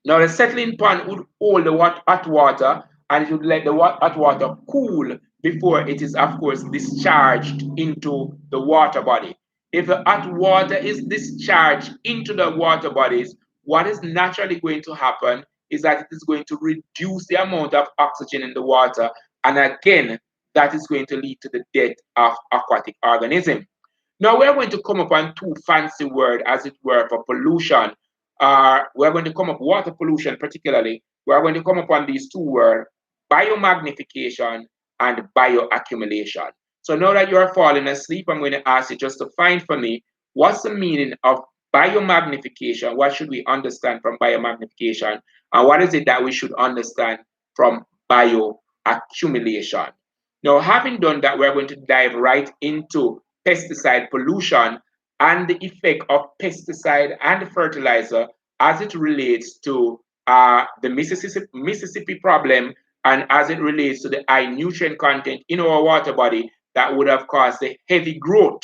Now, the settling pond would hold the hot water and it would let the hot water cool before it is, of course, discharged into the water body. If the hot water is discharged into the water bodies, what is naturally going to happen is that it is going to reduce the amount of oxygen in the water. And again, that is going to lead to the death of aquatic organisms. Now we're going to come up on two fancy words, as it were, for pollution. We're going to come up water pollution particularly. We're going to come up on these two words, biomagnification and bioaccumulation. So now that you are falling asleep, I'm going to ask you just to find for me what's the meaning of biomagnification. What should we understand from biomagnification? And what is it that we should understand from bioaccumulation? Now, having done that, we're going to dive right into pesticide pollution and the effect of pesticide and fertilizer as it relates to the Mississippi problem and as it relates to the high nutrient content in our water body that would have caused the heavy growth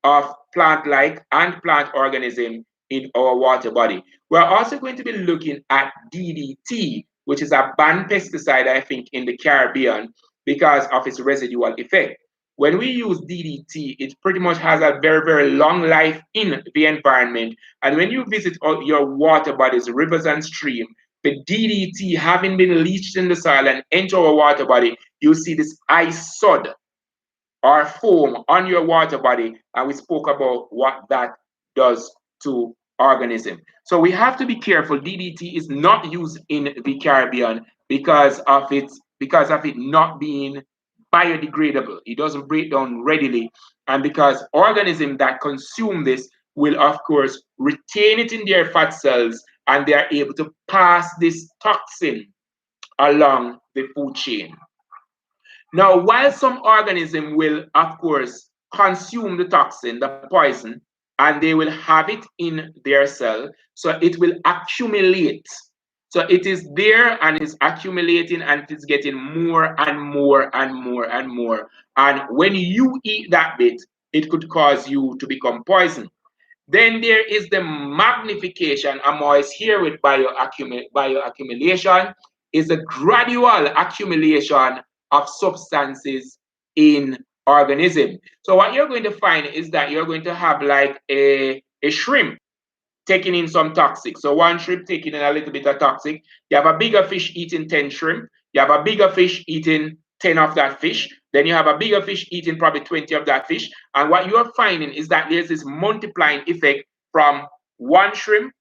of plant-like and plant organism in our water body. We're also going to be looking at DDT, which is a banned pesticide, I think, in the Caribbean because of its residual effect. When we use DDT, it pretty much has a very, very long life in the environment. And when you visit your water bodies, rivers and streams, the DDT having been leached in the soil and enter our water body, you see this ice sod or foam on your water body, and we spoke about what that does to organism. So we have to be careful. DDT is not used in the Caribbean because of it not being biodegradable. It doesn't break down readily, and because organisms that consume this will of course retain it in their fat cells, and they are able to pass this toxin along the food chain. Now, while some organisms will, of course, consume the toxin, the poison, and they will have it in their cell, so it will accumulate. So it is there and it's accumulating and it's getting more and more and more and more. And when you eat that bit, it could cause you to become poisoned. Then there is the magnification. Amos here with bioaccumulation is a gradual accumulation of substances in organism. So what you're going to find is that you're going to have like a shrimp taking in some toxic. So one shrimp taking in a little bit of toxic. You have a bigger fish eating 10 shrimp. You have a bigger fish eating 10 of that fish. Then you have a bigger fish eating probably 20 of that fish. And what you are finding is that there's this multiplying effect from one shrimp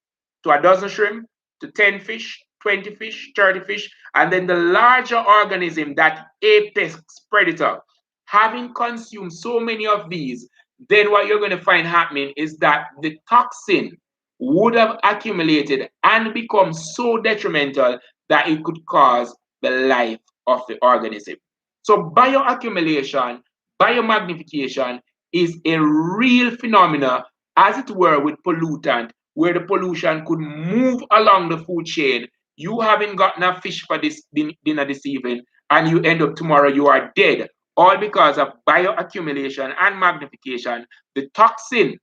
to a dozen shrimp to 10 fish, 20 fish, 30 fish. And then the larger organism, that apex predator, having consumed so many of these, then what you're going to find happening is that the toxin would have accumulated and become so detrimental that it could cause the life of the organism. So bioaccumulation, biomagnification is a real phenomena, as it were, with pollutant, where the pollution could move along the food chain. You haven't gotten a fish for this dinner this evening, and you end up tomorrow, you are dead, all because of bioaccumulation and magnification. The toxin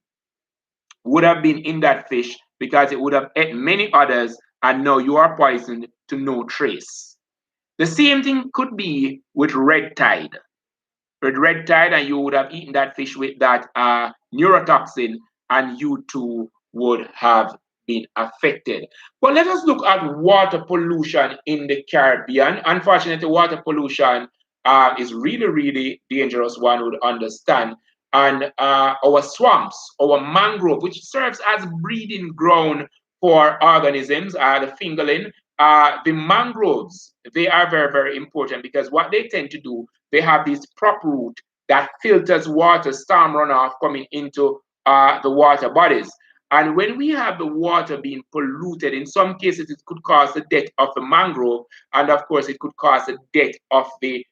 would have been in that fish because it would have ate many others, and now you are poisoned to no trace. The same thing could be with red tide. With red tide, and you would have eaten that fish with that neurotoxin, and you too would have been affected. But let us look at water pollution in the Caribbean. Unfortunately, water pollution is really, really dangerous, one would understand. And our swamps, our mangrove, which serves as breeding ground for organisms, the fingerling, the mangroves, they are very, very important because what they tend to do, they have this prop root that filters water, storm runoff coming into the water bodies. And when we have the water being polluted, in some cases it could cause the death of the mangrove, and of course it could cause the death of the,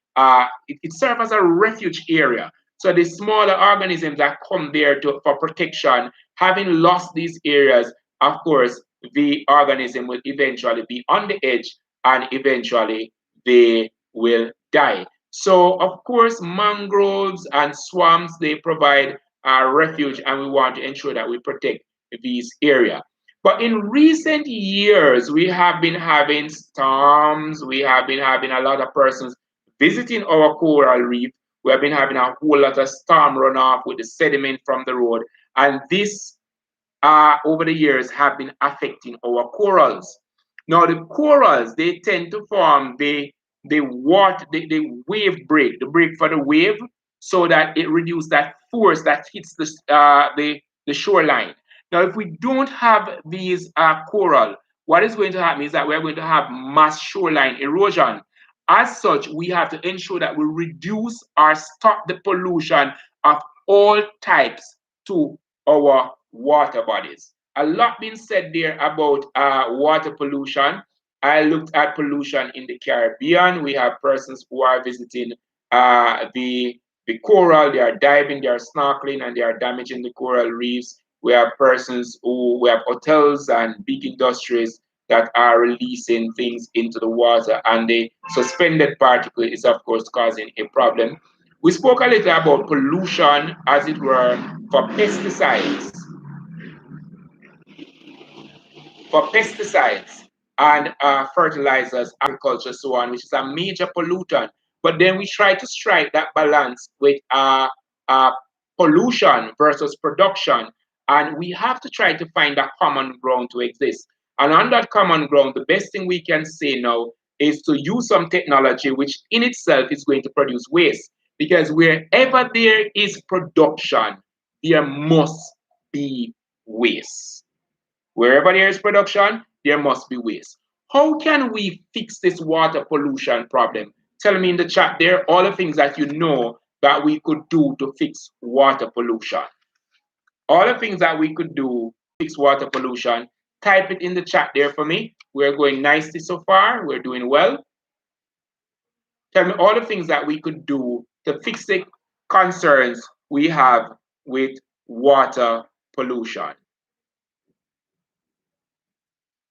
it serves as a refuge area. So the smaller organisms that come there for protection, having lost these areas, of course, the organism will eventually be on the edge and eventually they will die. So, of course, mangroves and swamps, they provide a refuge, and we want to ensure that we protect these areas. But in recent years, we have been having storms, we have been having a lot of persons visiting our coral reef. We have been having a whole lot of storm runoff with the sediment from the road, and this over the years have been affecting our corals. Now the corals, they tend to form the wave break, the break for the wave, so that it reduces that force that hits the shoreline. Now if we don't have these coral, what is going to happen is that we're going to have mass shoreline erosion. As such, we have to ensure that we reduce or stop the pollution of all types to our water bodies. A lot been said there about water pollution. I looked at pollution in the Caribbean. We have persons who are visiting the coral, they are diving, they are snorkeling, and they are damaging the coral reefs. We have we have hotels and big industries that are releasing things into the water, and the suspended particle is, of course, causing a problem. We spoke a little about pollution, as it were, for pesticides. for pesticides and fertilizers, agriculture, so on, which is a major pollutant. But then we try to strike that balance with pollution versus production. And we have to try to find a common ground to exist. And on that common ground, the best thing we can say now is to use some technology which in itself is going to produce waste. Because wherever there is production, there must be waste. Wherever there is production, there must be waste. How can we fix this water pollution problem? Tell me in the chat there all the things that you know that we could do to fix water pollution. All the things that we could do to fix water pollution, type it in the chat there for me. We're going nicely so far. We're doing well. Tell me all the things that we could do to fix the concerns we have with water pollution.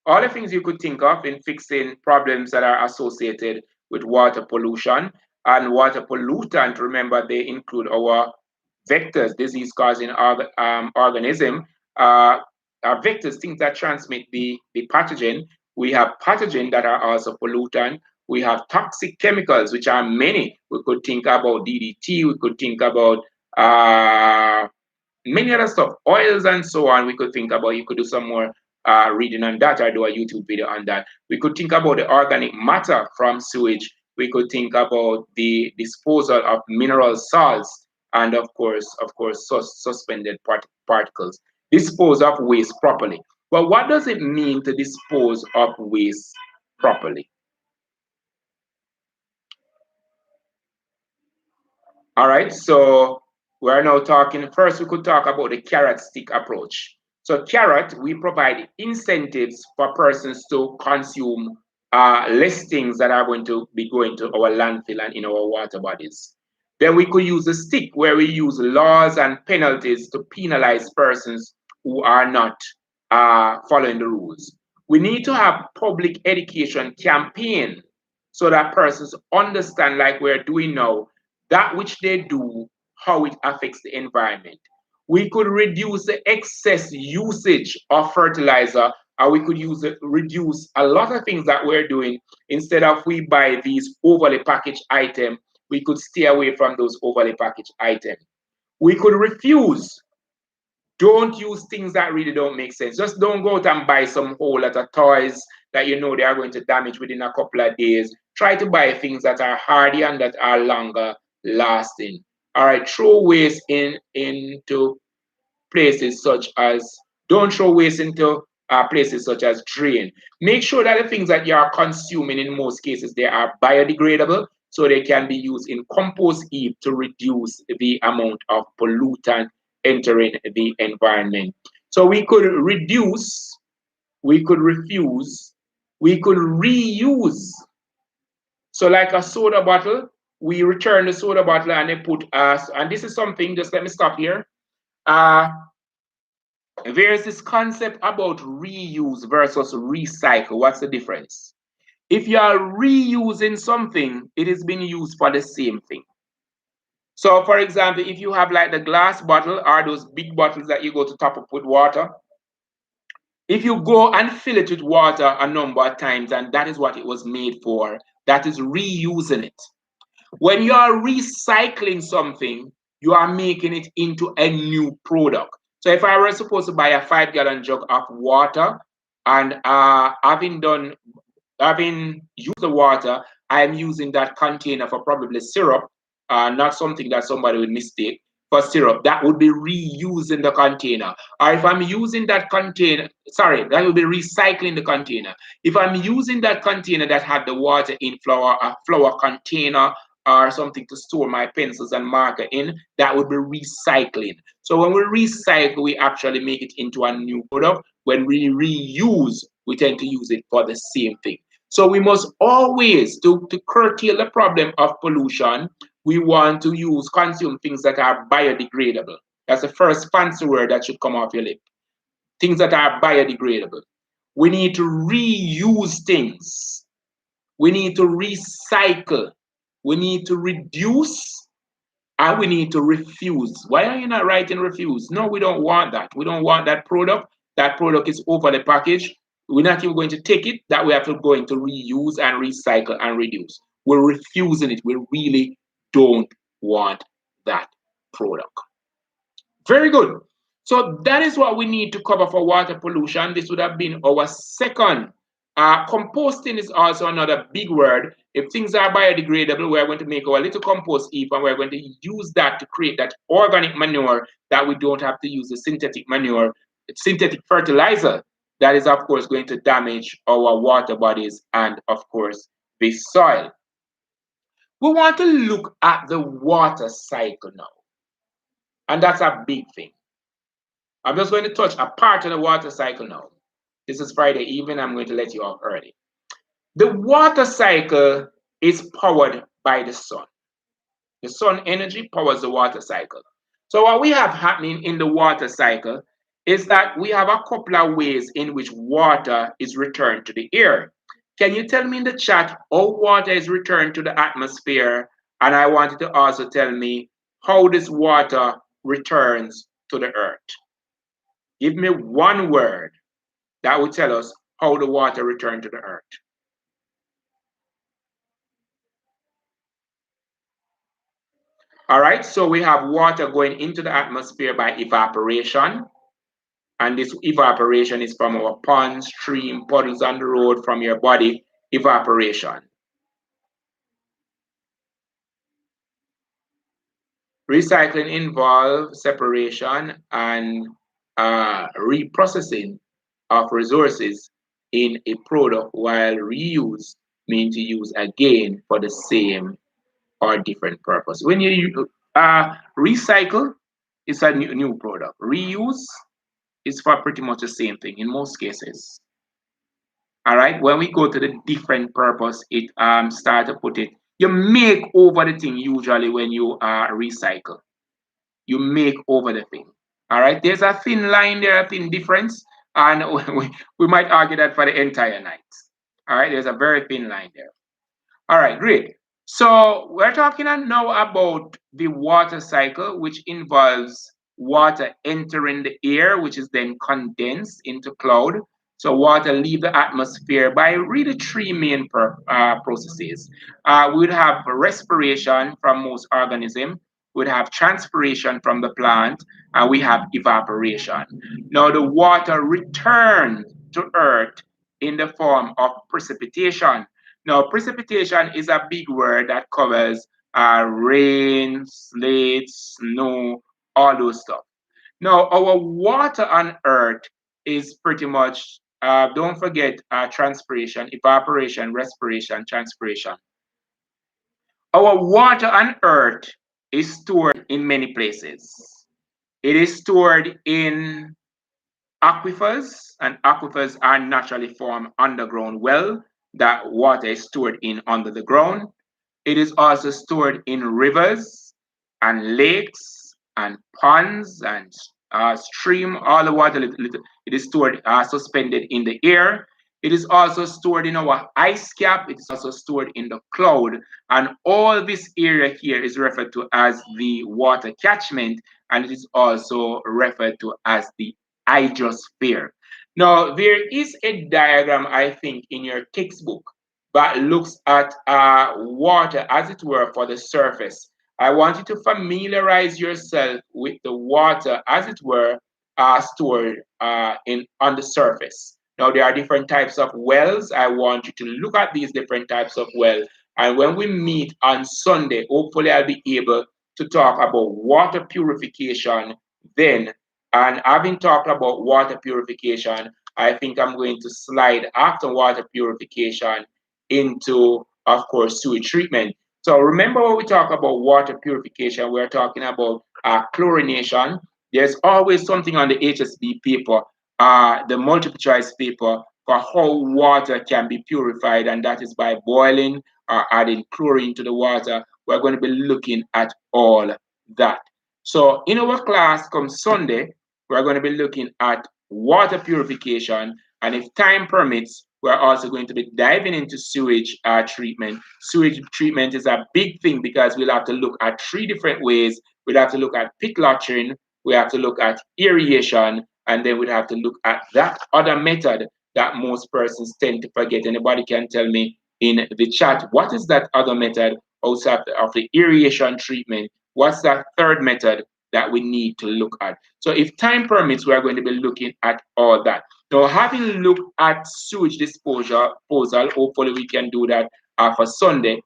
All the things you could think of in fixing problems that are associated with water pollution. And water pollutant, remember, they include our vectors, disease-causing organism, vectors, things that transmit the pathogen. We have pathogen that are also pollutant. We have toxic chemicals, which are many. We could think about DDT. We could think about many other stuff, oils and so on. We could think about, you could do some more reading on that or do a YouTube video on that. We could think about the organic matter from sewage. We could think about the disposal of mineral salts and of course, suspended particles. Dispose of waste properly. But what does it mean to dispose of waste properly? All right, so we're now talking, first we could talk about the carrot stick approach. So carrot, we provide incentives for persons to consume less things that are going to be going to our landfill and in our water bodies. Then we could use a stick where we use laws and penalties to penalize persons who are not following the rules. We need to have public education campaign so that persons understand, like we're doing now, that which they do, how it affects the environment. We could reduce the excess usage of fertilizer, or we could reduce a lot of things that we're doing. Instead of we buy these overly packaged items, we could stay away from those overly packaged items. We could refuse. Don't use things that really don't make sense. Just don't go out and buy some whole lot of toys that you know they are going to damage within a couple of days. Try to buy things that are hardy and that are longer lasting. All right, throw waste into places such as, don't throw waste into places such as drain. Make sure that the things that you are consuming in most cases, they are biodegradable, so they can be used in compost heap to reduce the amount of pollutant entering the environment. So we could reduce, we could refuse, we could reuse. So like a soda bottle, we return the soda bottle and they put us, and this is something, just let me stop here. There's this concept about reuse versus recycle. What's the difference? If you are reusing something, it is being used for the same thing. So for example, if you have like the glass bottle or those big bottles that you go to top up with water, if you go and fill it with water a number of times, and that is what it was made for, that is reusing it. When you are recycling something, you are making it into a new product. So if I were supposed to buy a 5-gallon jug of water and having used the water, I am using that container for probably syrup, not something that somebody would mistake for syrup. That would be reusing the container. Or if I'm using that container, sorry, that would be recycling the container. If I'm using that container that had the water in a flour container, or something to store my pencils and marker in, that would be recycling. So when we recycle, we actually make it into a new product. When we reuse, we tend to use it for the same thing. So we must always, to curtail the problem of pollution, we want to consume things that are biodegradable. That's the first fancy word that should come off your lip. Things that are biodegradable. We need to reuse things. We need to recycle. We need to reduce, and we need to refuse. Why are you not writing refuse? No, we don't want that. We don't want that product. That product is overly packaged. We're not even going to take it, that we have to go into reuse and recycle and reduce. We're refusing it. We really don't want that product. Very good. So that is what we need to cover for water pollution. This would have been our second. Composting is also another big word. If things are biodegradable, we're going to make our little compost heap and we're going to use that to create that organic manure that we don't have to use the synthetic manure, synthetic fertilizer that is, of course, going to damage our water bodies and, of course, the soil. We want to look at the water cycle now, and that's a big thing. I'm just going to touch a part of the water cycle now. This is Friday evening. I'm going to let you off early. The water cycle is powered by the sun. The sun energy powers the water cycle. So what we have happening in the water cycle is that we have a couple of ways in which water is returned to the air. Can you tell me in the chat how water is returned to the atmosphere? And I want you to also tell me how this water returns to the earth. Give me one word that will tell us how the water returned to the earth. All right, so we have water going into the atmosphere by evaporation. And this evaporation is from our pond, stream, puddles on the road, from your body, evaporation. Recycling involves separation and reprocessing of resources in a product, while reuse means to use again for the same or different purpose. When you recycle, it's a new product. Reuse is for pretty much the same thing in most cases. All right, when we go to the different purpose, it start to put it, you make over the thing usually when you recycle. You make over the thing. All right, there's a thin line there, a thin difference, and we might argue that for the entire night. All right, there's a very thin line there. All right, great. So we're talking now about the water cycle, which involves water entering the air, which is then condensed into cloud. So water leave the atmosphere by really three main processes. We would have respiration from most organisms. We would have transpiration from the plant, and we have evaporation. Now the water returns to earth in the form of precipitation. Now, precipitation is a big word that covers rain, sleet, snow, all those stuff. Now, our water on Earth is pretty much, don't forget transpiration, evaporation, respiration, transpiration. Our water on Earth is stored in many places. It is stored in aquifers, and aquifers are naturally formed underground well that water is stored in under the ground. It is also stored in rivers and lakes and ponds and stream. All the water, it is stored suspended in the air. It is also stored in our ice cap. It is also stored in the cloud. And all this area here is referred to as the water catchment, and it is also referred to as the hydrosphere. Now, there is a diagram, I think, in your textbook that looks at water, as it were, for the surface. I want you to familiarize yourself with the water, as it were, stored on the surface. Now, there are different types of wells. I want you to look at these different types of wells. And when we meet on Sunday, hopefully I'll be able to talk about water purification then. And having talked about water purification, I think I'm going to slide after water purification into, of course, sewage treatment. So remember when we talk about water purification, we're talking about chlorination. There's always something on the HSB paper, the multiple choice paper, for how water can be purified, and that is by boiling or adding chlorine to the water. We're going to be looking at all that. So in our class come Sunday, we're going to be looking at water purification, and if time permits, we're also going to be diving into sewage treatment. Sewage treatment is a big thing because we'll have to look at three different ways. We'll have to look at pit latrine, we have to look at aeration, and then we'll have to look at that other method that most persons tend to forget. Anybody can tell me in the chat, what is that other method outside of the aeration treatment? What's that third method that we need to look at? So if time permits, we are going to be looking at all that. Now, having looked at sewage disposal, hopefully we can do that for Sunday.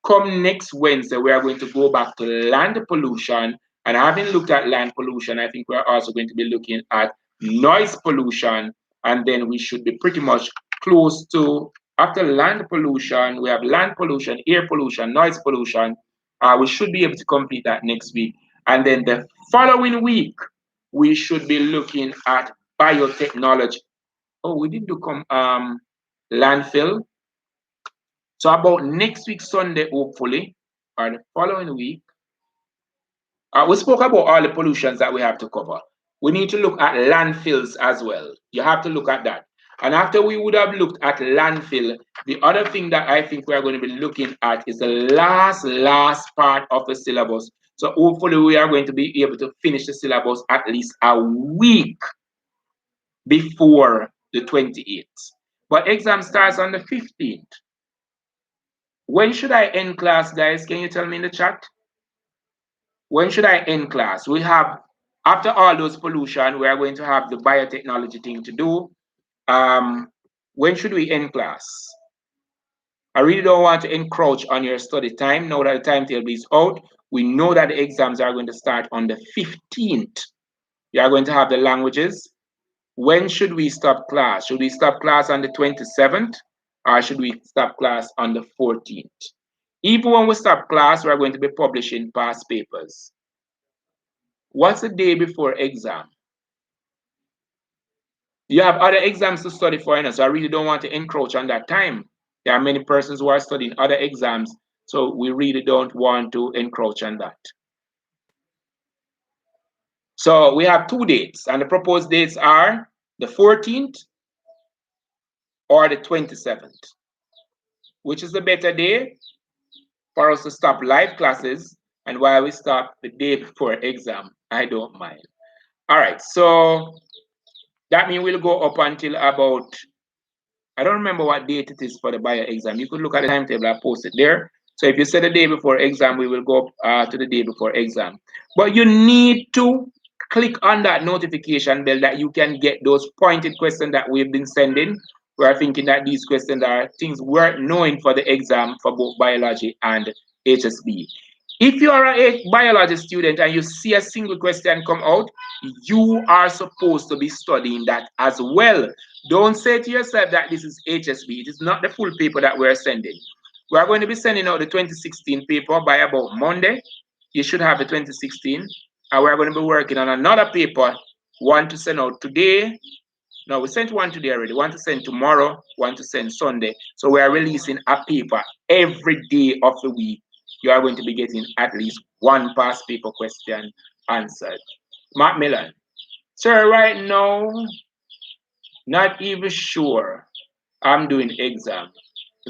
Come next Wednesday, we are going to go back to land pollution. And having looked at land pollution, I think we're also going to be looking at noise pollution. And then we should be pretty much close to, after land pollution, we have land pollution, air pollution, noise pollution. We should be able to complete that next week. And then the following week, we should be looking at biotechnology. Oh, we did do landfill. So about next week, Sunday, hopefully, or the following week, we spoke about all the pollutions that we have to cover. We need to look at landfills as well. You have to look at that. And after we would have looked at landfill, the other thing that I think we are going to be looking at is the last part of the syllabus. So hopefully we are going to be able to finish the syllabus at least a week before the 28th. But exam starts on the 15th. When should I end class, guys? Can you tell me in the chat? When should I end class? We have, after all those pollution, we are going to have the biotechnology thing to do. When should we end class? I really don't want to encroach on your study time. Now that the timetable is out, we know that the exams are going to start on the 15th. You are going to have the languages. When should we stop class? Should we stop class on the 27th? Or should we stop class on the 14th? Even when we stop class, we're going to be publishing past papers. What's the day before exam? You have other exams to study for, so I really don't want to encroach on that time. There are many persons who are studying other exams, so we really don't want to encroach on that. So we have 2 dates, and the proposed dates are the 14th or the 27th. Which is the better day for us to stop live classes, and while we stop the day before exam? I don't mind. All right, so that means we'll go up until about, I don't remember what date it is for the bio exam. You could look at the timetable, I posted there. So if you say the day before exam, we will go up to the day before exam. But you need to click on that notification bell that you can get those pointed questions that we've been sending. We are thinking that these questions are things worth knowing for the exam for both biology and HSB. If you are a biology student and you see a single question come out, you are supposed to be studying that as well. Don't say to yourself that this is HSB. It is not the full paper that we're sending. We are going to be sending out the 2016 paper by about Monday. You should have the 2016. And we're going to be working on another paper, one to send out today. No, we sent one today already. One to send tomorrow, one to send Sunday. So we are releasing a paper every day of the week. You are going to be getting at least one past paper question answered. Mark Millen. Sir, right now, not even sure I'm doing exam.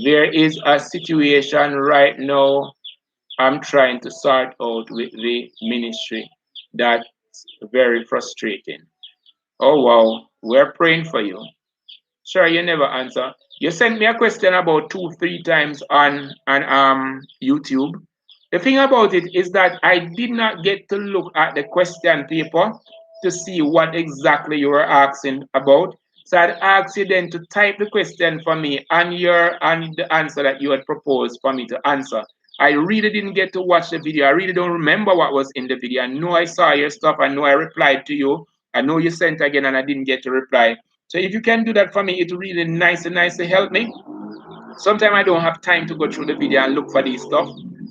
There is a situation right now I'm trying to sort out with the ministry. That's very frustrating. Oh, wow. We're praying for you. Sure, you never answer. You sent me a question about 2-3 times on YouTube. The thing about it is that I did not get to look at the question paper to see what exactly you were asking about. So I'd ask you then to type the question for me and the answer that you had proposed for me to answer. I really didn't get to watch the video. I really don't remember what was in the video. I know I saw your stuff. I know I replied to you. I know you sent again and I didn't get to reply. So if you can do that for me, it really nice to help me. Sometimes I don't have time to go through the video and look for these stuff.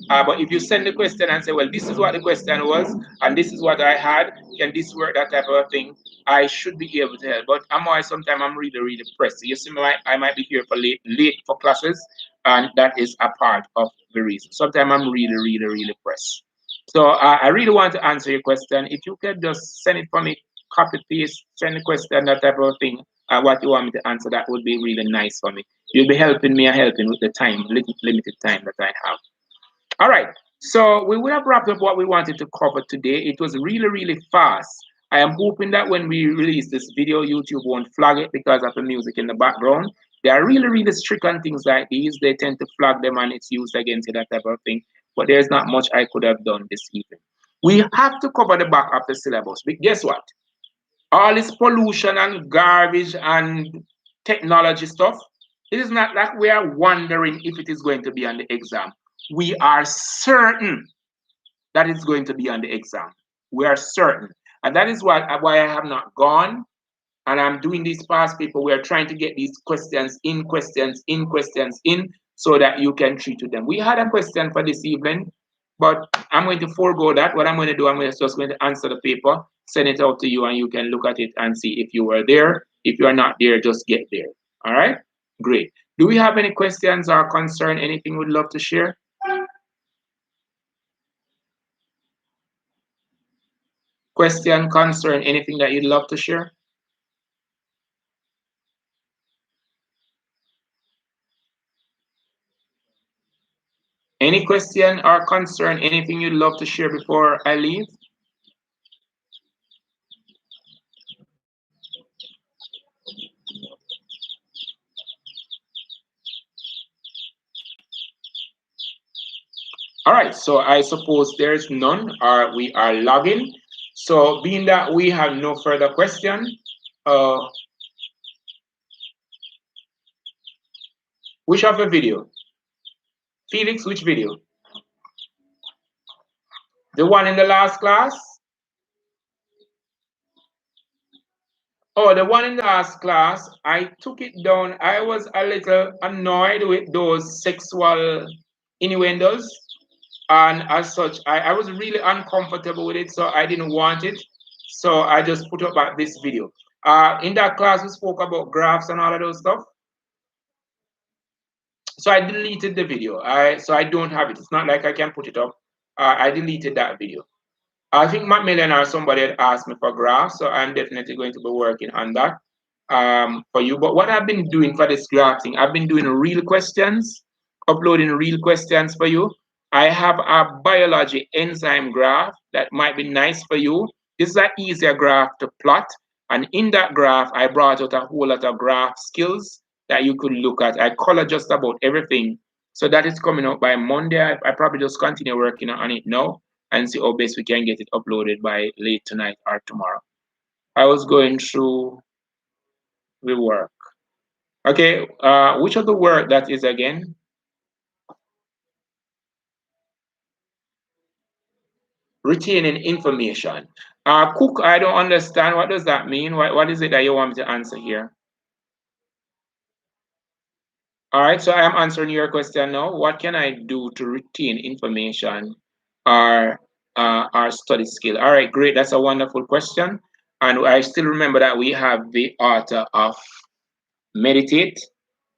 But if you send the question and say, well, this is what the question was, and this is what I had, can this work, that type of thing, I should be able to help. But sometimes I'm really pressed. You see, I might be here for late for classes, and that is a part of the reason. Sometimes I'm really pressed. So I really want to answer your question. If you could just send it for me, copy, paste, send the question, that type of thing, what you want me to answer, that would be really nice for me. You'll be helping me and helping with the time, limited time that I have. All right, so we would have wrapped up what we wanted to cover today. It was really fast, I am hoping that when we release this video, YouTube won't flag it because of the music in the background. They are really, really strict on things like these. They tend to flag them and it's used against it, that type of thing. But there's not much I could have done this evening. We have to cover the back of the syllabus. But guess what? All this pollution and garbage and technology stuff, it is not like we are wondering if it is going to be on the exam. We are certain that it's going to be on the exam. We are certain. And that is why I have not gone and I'm doing these past paper. We are trying to get these questions in, so that you can treat with them. We had a question for this evening, but I'm going to forego that. What I'm going to do, I'm just going to answer the paper, send it out to you, and you can look at it and see if you were there. If you are not there, just get there. All right? Great. Do we have any questions or concern, anything we'd love to share? Question, concern, anything that you'd love to share? Any question or concern, anything you'd love to share before I leave? All right, so I suppose there's none, or we are logging. So being that we have no further question, which of the video? Felix, which video? The one in the last class? Oh, the one in the last class, I took it down. I was a little annoyed with those sexual innuendos. And as such, I was really uncomfortable with it, so I didn't want it. So I just put up this video. In that class, we spoke about graphs and all of those stuff. So I deleted the video. So I don't have it. It's not like I can put it up. I deleted that video. I think Macmillan or somebody had asked me for graphs, so I'm definitely going to be working on that for you. But what I've been doing for this graph thing, I've been doing real questions, uploading real questions for you. I have a biology enzyme graph that might be nice for you. This is an easier graph to plot. And in that graph, I brought out a whole lot of graph skills that you could look at. I color just about everything. So that is coming out by Monday. I probably just continue working on it now and see how best we can get it uploaded by late tonight or tomorrow. I was going through the work. Okay, which of the work that is again? Retaining information. Cook, I don't understand. What does that mean? What is it that you want me to answer here? All right, so I am answering your question now. What can I do to retain information or our study skill? All right, great. That's a wonderful question. And I still remember that we have the author of Meditate.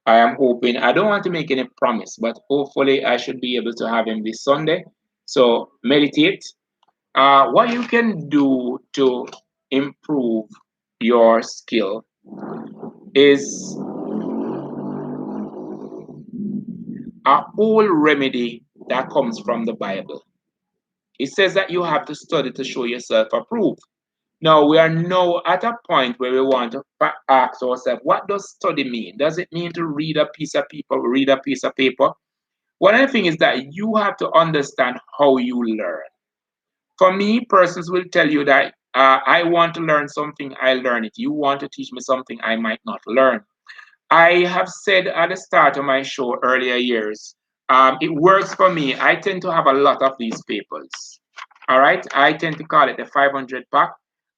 I am hoping, I don't want to make any promise, but hopefully I should be able to have him this Sunday. So meditate. What you can do to improve your skill is a whole remedy that comes from the Bible. It says that you have to study to show yourself approved. Now, we are now at a point where we want to ask ourselves, what does study mean? Does it mean to read a piece of paper, read a piece of paper? One of the things is that you have to understand how you learn. For me, persons will tell you that I want to learn something, I learn it. You want to teach me something, I might not learn. I have said at the start of my show earlier years, it works for me. I tend to have a lot of these papers. All right, I tend to call it the 500 pack.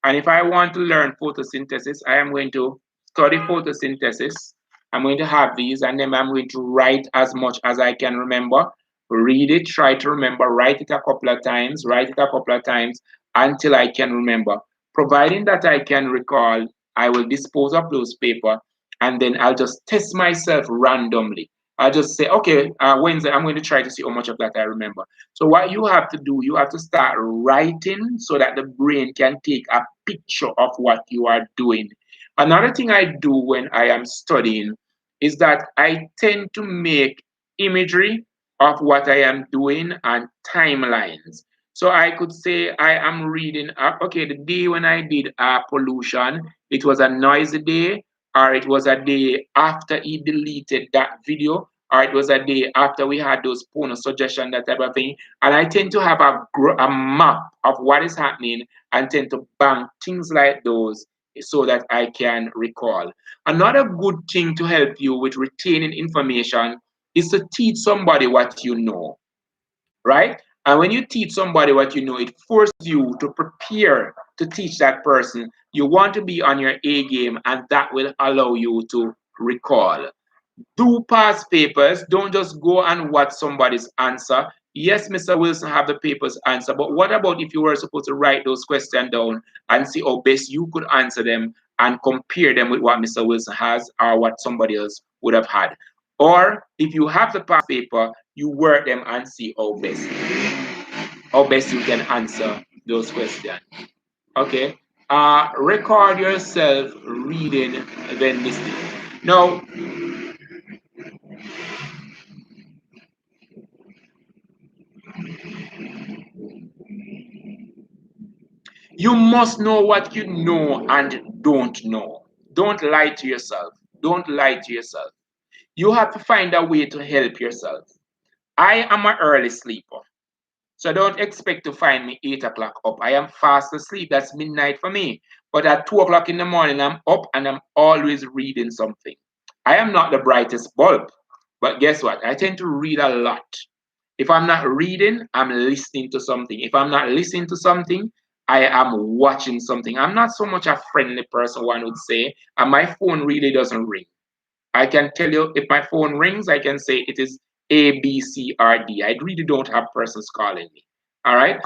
And if I want to learn photosynthesis, I am going to study photosynthesis. I'm going to have these, and then I'm going to write as much as I can remember. Read it, try to remember, write it a couple of times, write it a couple of times until I can remember. Providing that I can recall, I will dispose of those papers and then I'll just test myself randomly. I'll just say, okay, Wednesday, I'm going to try to see how much of that I remember. So what you have to do, you have to start writing so that the brain can take a picture of what you are doing. Another thing I do when I am studying is that I tend to make imagery of what I am doing and timelines. So I could say I am reading, okay, the day when I did pollution, it was a noisy day, or it was a day after he deleted that video, or it was a day after we had those porno suggestion, that type of thing. And I tend to have a map of what is happening and tend to bank things like those so that I can recall. Another good thing to help you with retaining information is to teach somebody what you know, right? And when you teach somebody what you know, it forces you to prepare to teach that person. You want to be on your A game, and that will allow you to recall. Do past papers. Don't just go and watch somebody's answer. Yes, Mr. Wilson have the papers answer, but what about if you were supposed to write those questions down and see how best you could answer them and compare them with what Mr. Wilson has or what somebody else would have had? Or if you have the past paper, you work them and see how best you can answer those questions. Okay. Record yourself reading, then listening. Now, you must know what you know and don't know. Don't lie to yourself. Don't lie to yourself. You have to find a way to help yourself. I am an early sleeper. So don't expect to find me 8 o'clock up. I am fast asleep. That's midnight for me. But at 2 o'clock in the morning, I'm up and I'm always reading something. I am not the brightest bulb. But guess what? I tend to read a lot. If I'm not reading, I'm listening to something. If I'm not listening to something, I am watching something. I'm not so much a friendly person, one would say, and my phone really doesn't ring. I can tell you if my phone rings, I can say it is A, B, C, or D. I really don't have persons calling me. All right.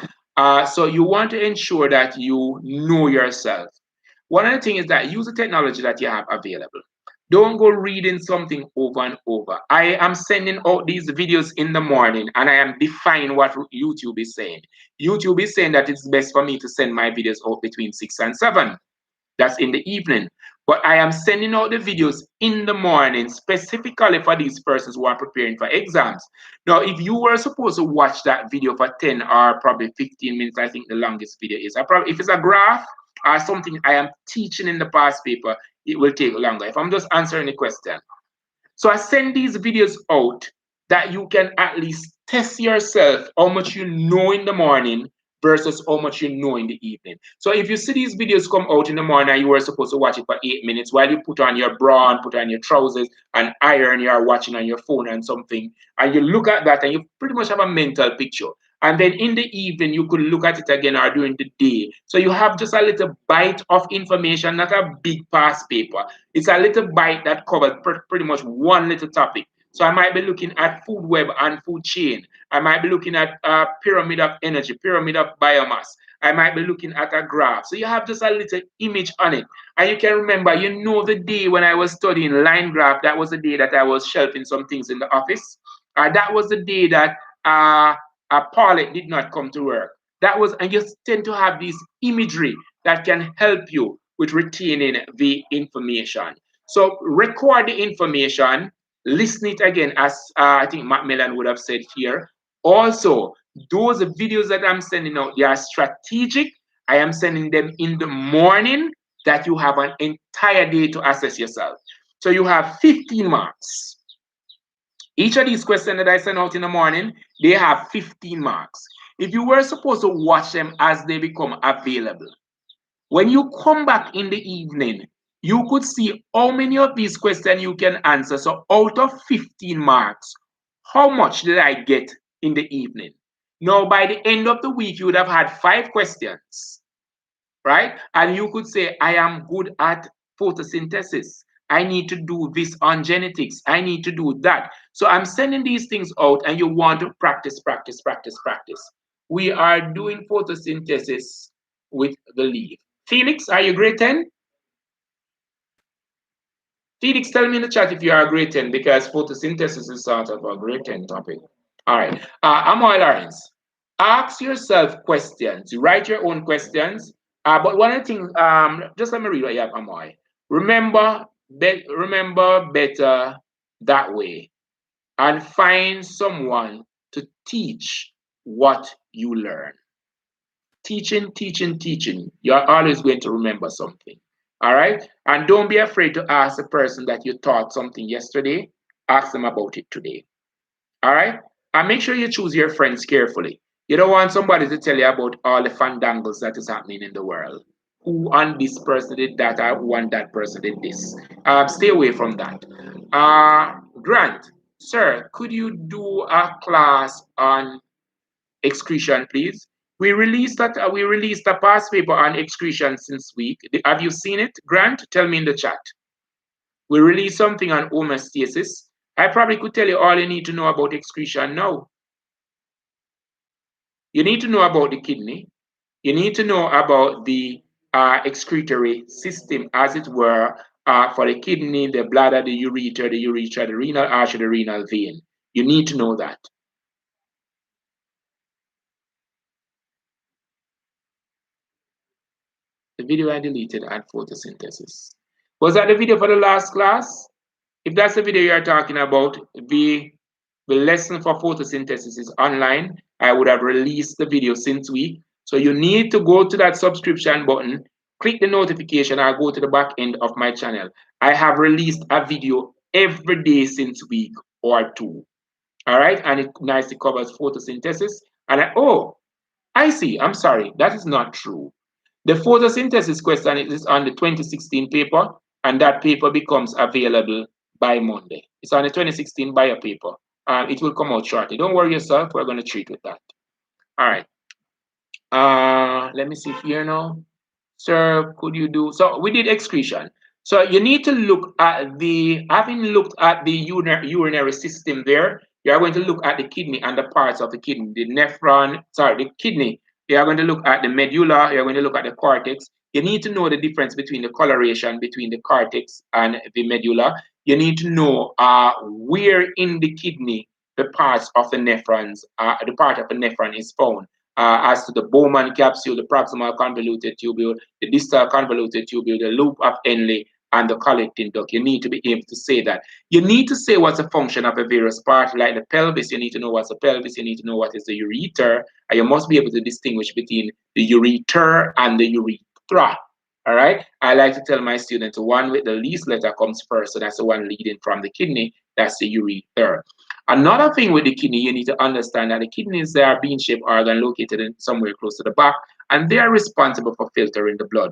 So you want to ensure that you know yourself. One of the things is that use the technology that you have available. Don't go reading something over and over. I am sending out these videos in the morning and I am defining what YouTube is saying. YouTube is saying that it's best for me to send my videos out between 6 and 7. That's in the evening. But I am sending out the videos in the morning specifically for these persons who are preparing for exams. Now, if you were supposed to watch that video for 10 or probably 15 minutes, I think the longest video is. If it's a graph or something I am teaching in the past paper, it will take longer. If I'm just answering the question, so I send these videos out that you can at least test yourself how much you know in the morning versus how much you know in the evening. So if you see these videos come out in the morning and you were supposed to watch it for 8 minutes while you put on your bra and put on your trousers and iron, you are watching on your phone and something, and you look at that and you pretty much have a mental picture. And then in the evening, you could look at it again or during the day. So you have just a little bite of information, not a big past paper. It's a little bite that covers pretty much one little topic. So I might be looking at food web and food chain. I might be looking at pyramid of energy, pyramid of biomass. I might be looking at a graph. So you have just a little image on it. And you can remember, you know, the day when I was studying line graph, that was the day that I was shelving some things in the office. That was the day that Paulette did not come to work. That was, and you tend to have this imagery that can help you with retaining the information. So record the information, listen it again, as I think Macmillan would have said here. Also, those videos that I'm sending out, they are strategic. I am sending them in the morning that you have an entire day to assess yourself. So you have 15 marks. Each of these questions that I send out in the morning, they have 15 marks. If you were supposed to watch them as they become available, when you come back in the evening, you could see how many of these questions you can answer. So out of 15 marks, how much did I get in the evening? Now, by the end of the week, you would have had 5 questions, right? And you could say, I am good at photosynthesis. I need to do this on genetics. I need to do that. So I'm sending these things out and you want to practice, practice, practice, practice. We are doing photosynthesis with the leaf. Felix, are you grade 10? Felix, tell me in the chat if you are a grade 10 because photosynthesis is sort of a grade 10 topic. All right. Amoy Lawrence, ask yourself questions. You write your own questions. But one of the things, just let me read what you have, Amoy. Remember better that way and find someone to teach what you learn. Teaching, teaching, teaching. You're always going to remember something. All right? And don't be afraid to ask the person that you taught something yesterday. Ask them about it today. All right? And make sure you choose your friends carefully. You don't want somebody to tell you about all the fandangles that is happening in the world. Who on this person did that, or who on that person did this. Stay away from that. Grant, sir, could you do a class on excretion, please? We released a past paper on excretion since week. Have you seen it, Grant? Tell me in the chat. We released something on homeostasis. I probably could tell you all you need to know about excretion now. You need to know about the kidney. You need to know about the excretory system, as it were, for the kidney, the bladder, the ureter, the renal artery, the renal vein. You need to know that. The video I deleted had photosynthesis. Was that the video for the last class? If that's the video you're talking about, the lesson for photosynthesis is online. I would have released the video since week. So you need to go to that subscription button, click the notification, or go to the back end of my channel. I have released a video every day since week or two. All right, and it nicely covers photosynthesis. And I see. I'm sorry, that is not true. The photosynthesis question is on the 2016 paper, and that paper becomes available by Monday. It's on the 2016 bio paper. It will come out shortly. Don't worry yourself. We're going to treat with that. All right. Let me see here now. Sir, could you do? So we did excretion. So you need to look at having looked at the urinary system there, you are going to look at the kidney and the parts of the kidney, the kidney. You are going to look at the medulla, you're going to look at the cortex. You need to know the difference between the coloration between the cortex and the medulla. You need to know where in the kidney the parts of the nephrons, the part of the nephron is found. As to the Bowman capsule, the proximal convoluted tubule, the distal convoluted tubule, the loop of Henle, and the collecting duct. You need to be able to say that. You need to say what's a function of a various part, like the pelvis. You need to know what's the pelvis. You need to know what is the ureter. And you must be able to distinguish between the ureter and the urethra. All right. I like to tell my students the one with the least letter comes first. So that's the one leading from the kidney. That's the ureter. Another thing with the kidney, you need to understand that the kidneys, they are bean-shaped organ located in somewhere close to the back, and they are responsible for filtering the blood.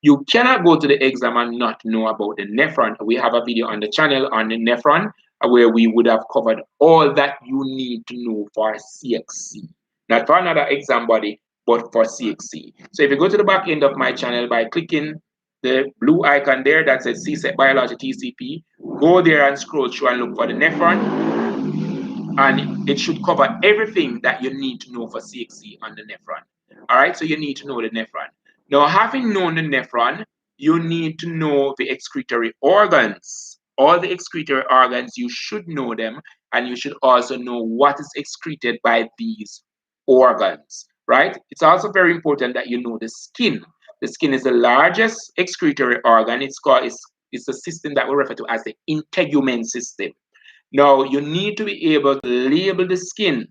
You cannot go to the exam and not know about the nephron. We have a video on the channel on the nephron where we would have covered all that you need to know for CXC. Not for another exam body, but for CXC. So if you go to the back end of my channel by clicking the blue icon there that says CSET Biology TCP, go there and scroll through and look for the nephron. And it should cover everything that you need to know for CXC on the nephron. All right, so you need to know the nephron. Now, having known the nephron, you need to know the excretory organs. All the excretory organs, you should know them, and you should also know what is excreted by these organs, right? It's also very important that you know the skin. The skin is the largest excretory organ. It's a system that we refer to as the integument system. Now, you need to be able to label the skin.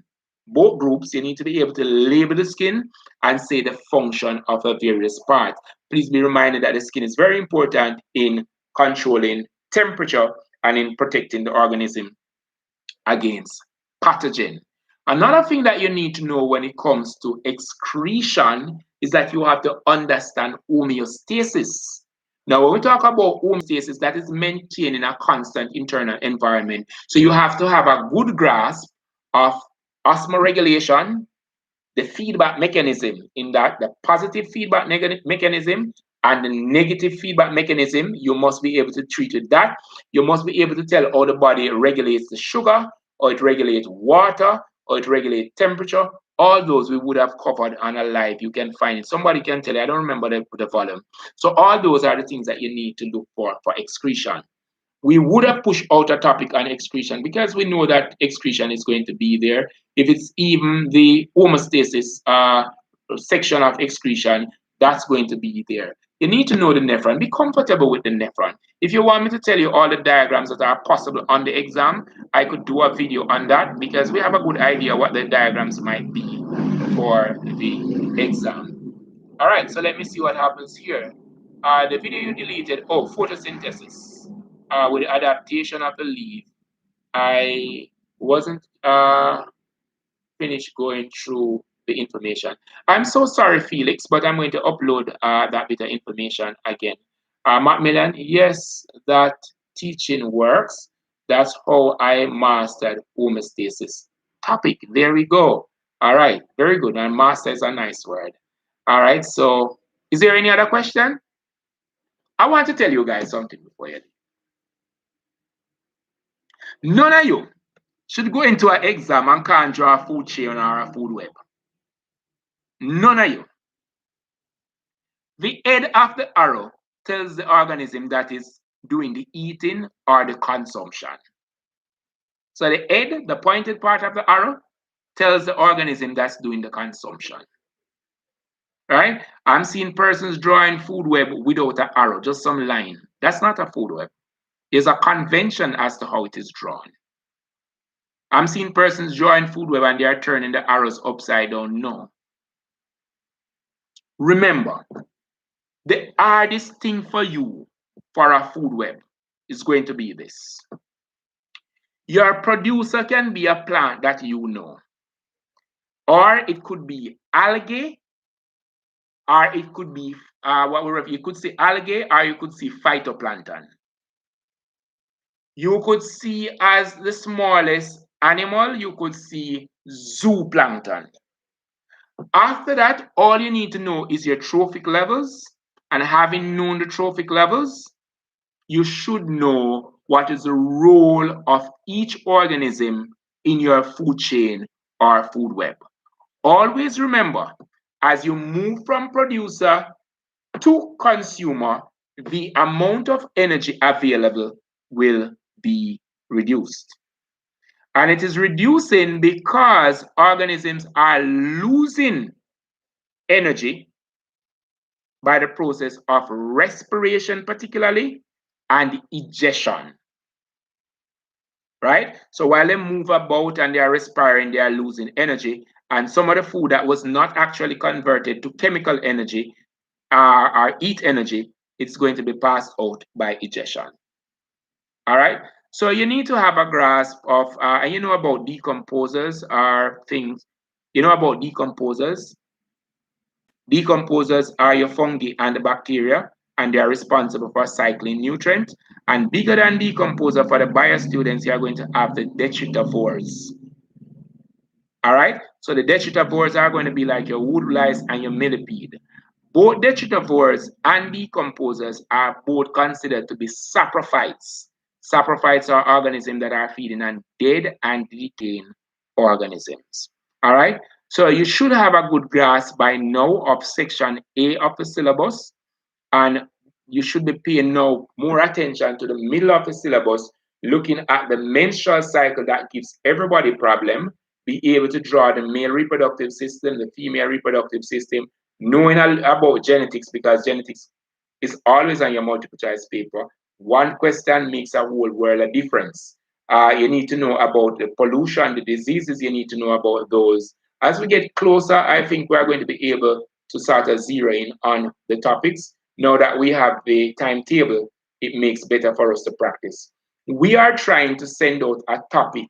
Both groups, you need to be able to label the skin and say the function of the various parts. Please be reminded that the skin is very important in controlling temperature and in protecting the organism against pathogen. Another thing that you need to know when it comes to excretion is that you have to understand homeostasis. Now, when we talk about homeostasis, that is maintaining a constant internal environment. So you have to have a good grasp of osmoregulation, the feedback mechanism, in that the positive feedback mechanism and the negative feedback mechanism. You must be able to treat with that. You must be able to tell how the body regulates the sugar, or it regulates water, or it regulates temperature. All those we would have covered on a live. You can find it. Somebody can tell you. I don't remember the volume. So all those are the things that you need to look for excretion. We would have pushed out a topic on excretion because we know that excretion is going to be there. If it's even the homeostasis section of excretion, that's going to be there. You need to know the nephron. Be comfortable with the nephron. If you want me to tell you all the diagrams that are possible on the exam, I could do a video on that because we have a good idea what the diagrams might be for the exam. All right, so let me see what happens here. The video you deleted, oh, photosynthesis with the adaptation of the leaf. I wasn't finished going through the information. I'm so sorry, Felix, but I'm going to upload that bit of information again. Macmillan, yes, that teaching works. That's how I mastered homeostasis. Topic, there we go. All right, very good. And master is a nice word. All right, so is there any other question? I want to tell you guys something before you. None of you should go into an exam and can't draw a food chain or a food web. None of you. The head of the arrow tells the organism that is doing the eating or the consumption. So the head, the pointed part of the arrow, tells the organism that's doing the consumption. Right? I'm seeing persons drawing food web without an arrow, just some line. That's not a food web. There's a convention as to how it is drawn. I'm seeing persons drawing food web and they are turning the arrows upside down. No. Remember, the hardest thing for you for a food web is going to be this. Your producer can be a plant that you know, or it could be algae, or it could be whatever. You could say algae, or you could see phytoplankton. You could see as the smallest animal, you could see zooplankton. After that, all you need to know is your trophic levels, and having known the trophic levels, you should know what is the role of each organism in your food chain or food web. Always remember, as you move from producer to consumer, the amount of energy available will be reduced. And it is reducing because organisms are losing energy by the process of respiration, particularly, and egestion. Right? So while they move about and they are respiring, they are losing energy. And some of the food that was not actually converted to chemical energy or heat energy, it's going to be passed out by egestion. All right? So you need to have a grasp of, and you know about decomposers are things, you know about decomposers. Decomposers are your fungi and the bacteria, and they are responsible for cycling nutrients. And bigger than decomposer for the bio students, you are going to have the detritivores. All right, so the detritivores are going to be like your wood lice and your millipede. Both detritivores and decomposers are both considered to be saprophytes. Saprophytes are organisms that are feeding on dead and decaying organisms. All right, so you should have a good grasp by now of section A of the syllabus, and you should be paying now more attention to the middle of the syllabus, looking at the menstrual cycle that gives everybody problem, be able to draw the male reproductive system, the female reproductive system, knowing about genetics, because genetics is always on your multiple choice paper. One question makes a whole world of difference. You need to know about the pollution, the diseases, you need to know about those. As we get closer, I think we're going to be able to sort of zero in on the topics. Now that we have the timetable, it makes better for us to practice. We are trying to send out a topic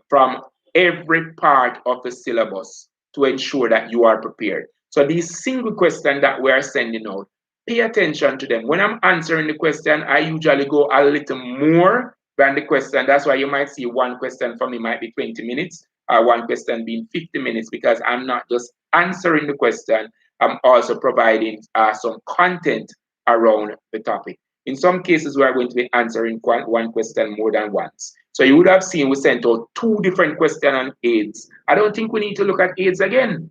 from every part of the syllabus to ensure that you are prepared. So these single questions that we are sending out, pay attention to them. When I'm answering the question, I usually go a little more than the question. That's why you might see one question from me might be 20 minutes, or one question being 50 minutes, because I'm not just answering the question, I'm also providing some content around the topic. In some cases, we are going to be answering one question more than once. So you would have seen we sent out 2 different questions on AIDS. I don't think we need to look at AIDS again.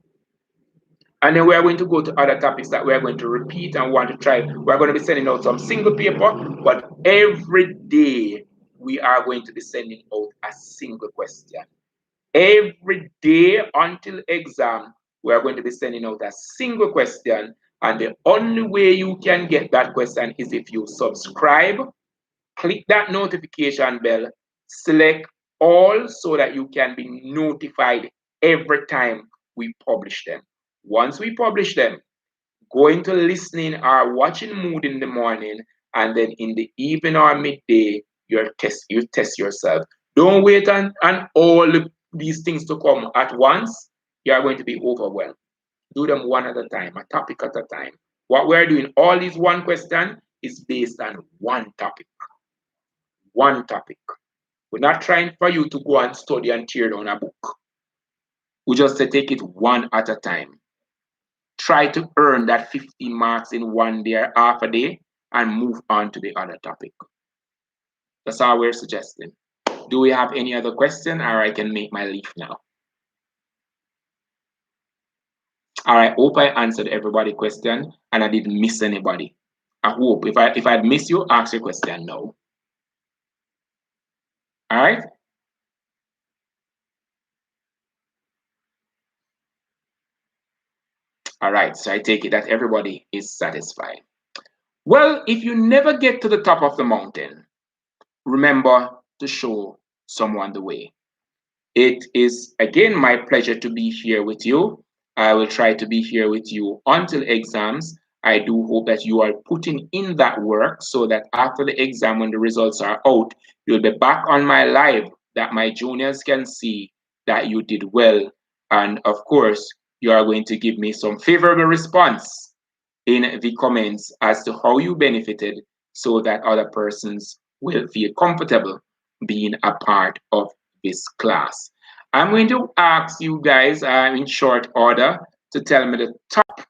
And then we are going to go to other topics that we are going to repeat and want to try. We're going to be sending out some single paper, but every day we are going to be sending out a single question. Every day until exam, we are going to be sending out a single question. And the only way you can get that question is if you subscribe, click that notification bell, select all so that you can be notified every time we publish them. Once we publish them, go into listening or watching mood in the morning, and then in the evening or midday, you test yourself. Don't wait on all these things to come at once. You are going to be overwhelmed. Do them one at a time, a topic at a time. What we're doing, all these one question is based on one topic. One topic. We're not trying for you to go and study and tear down a book. We just say take it one at a time. Try to earn that 15 marks in one day or half a day and move on to the other topic. That's all we're suggesting. Do we have any other question, or I can make my leave now? All right, hope I answered everybody's question and I didn't miss anybody. I hope. If I'd miss you, ask your question now. All right? All right, so I take it that everybody is satisfied. Well, if you never get to the top of the mountain, remember to show someone the way. It is again my pleasure to be here with you. I will try to be here with you until exams. I do hope that you are putting in that work so that after the exam, when the results are out, you'll be back on my live that my juniors can see that you did well. And of course, you are going to give me some favorable response in the comments as to how you benefited so that other persons will feel comfortable being a part of this class. I'm going to ask you guys in short order to tell me the top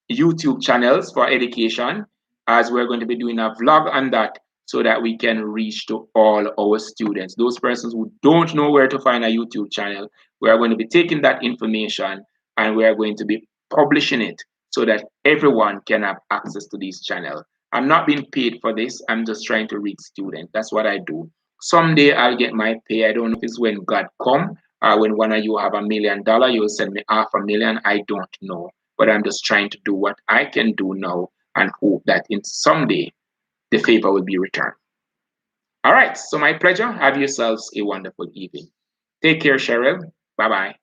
YouTube channels for education, as we're going to be doing a vlog on that so that we can reach to all our students. Those persons who don't know where to find a YouTube channel, we are going to be taking that information and we are going to be publishing it so that everyone can have access to this channel. I'm not being paid for this. I'm just trying to reach students. That's what I do. Someday I'll get my pay. I don't know if it's when God come or when one of you have $1 million, you'll send me $500,000. I don't know. But I'm just trying to do what I can do now and hope that in someday the favor will be returned. All right. So my pleasure. Have yourselves a wonderful evening. Take care, Cheryl. Bye-bye.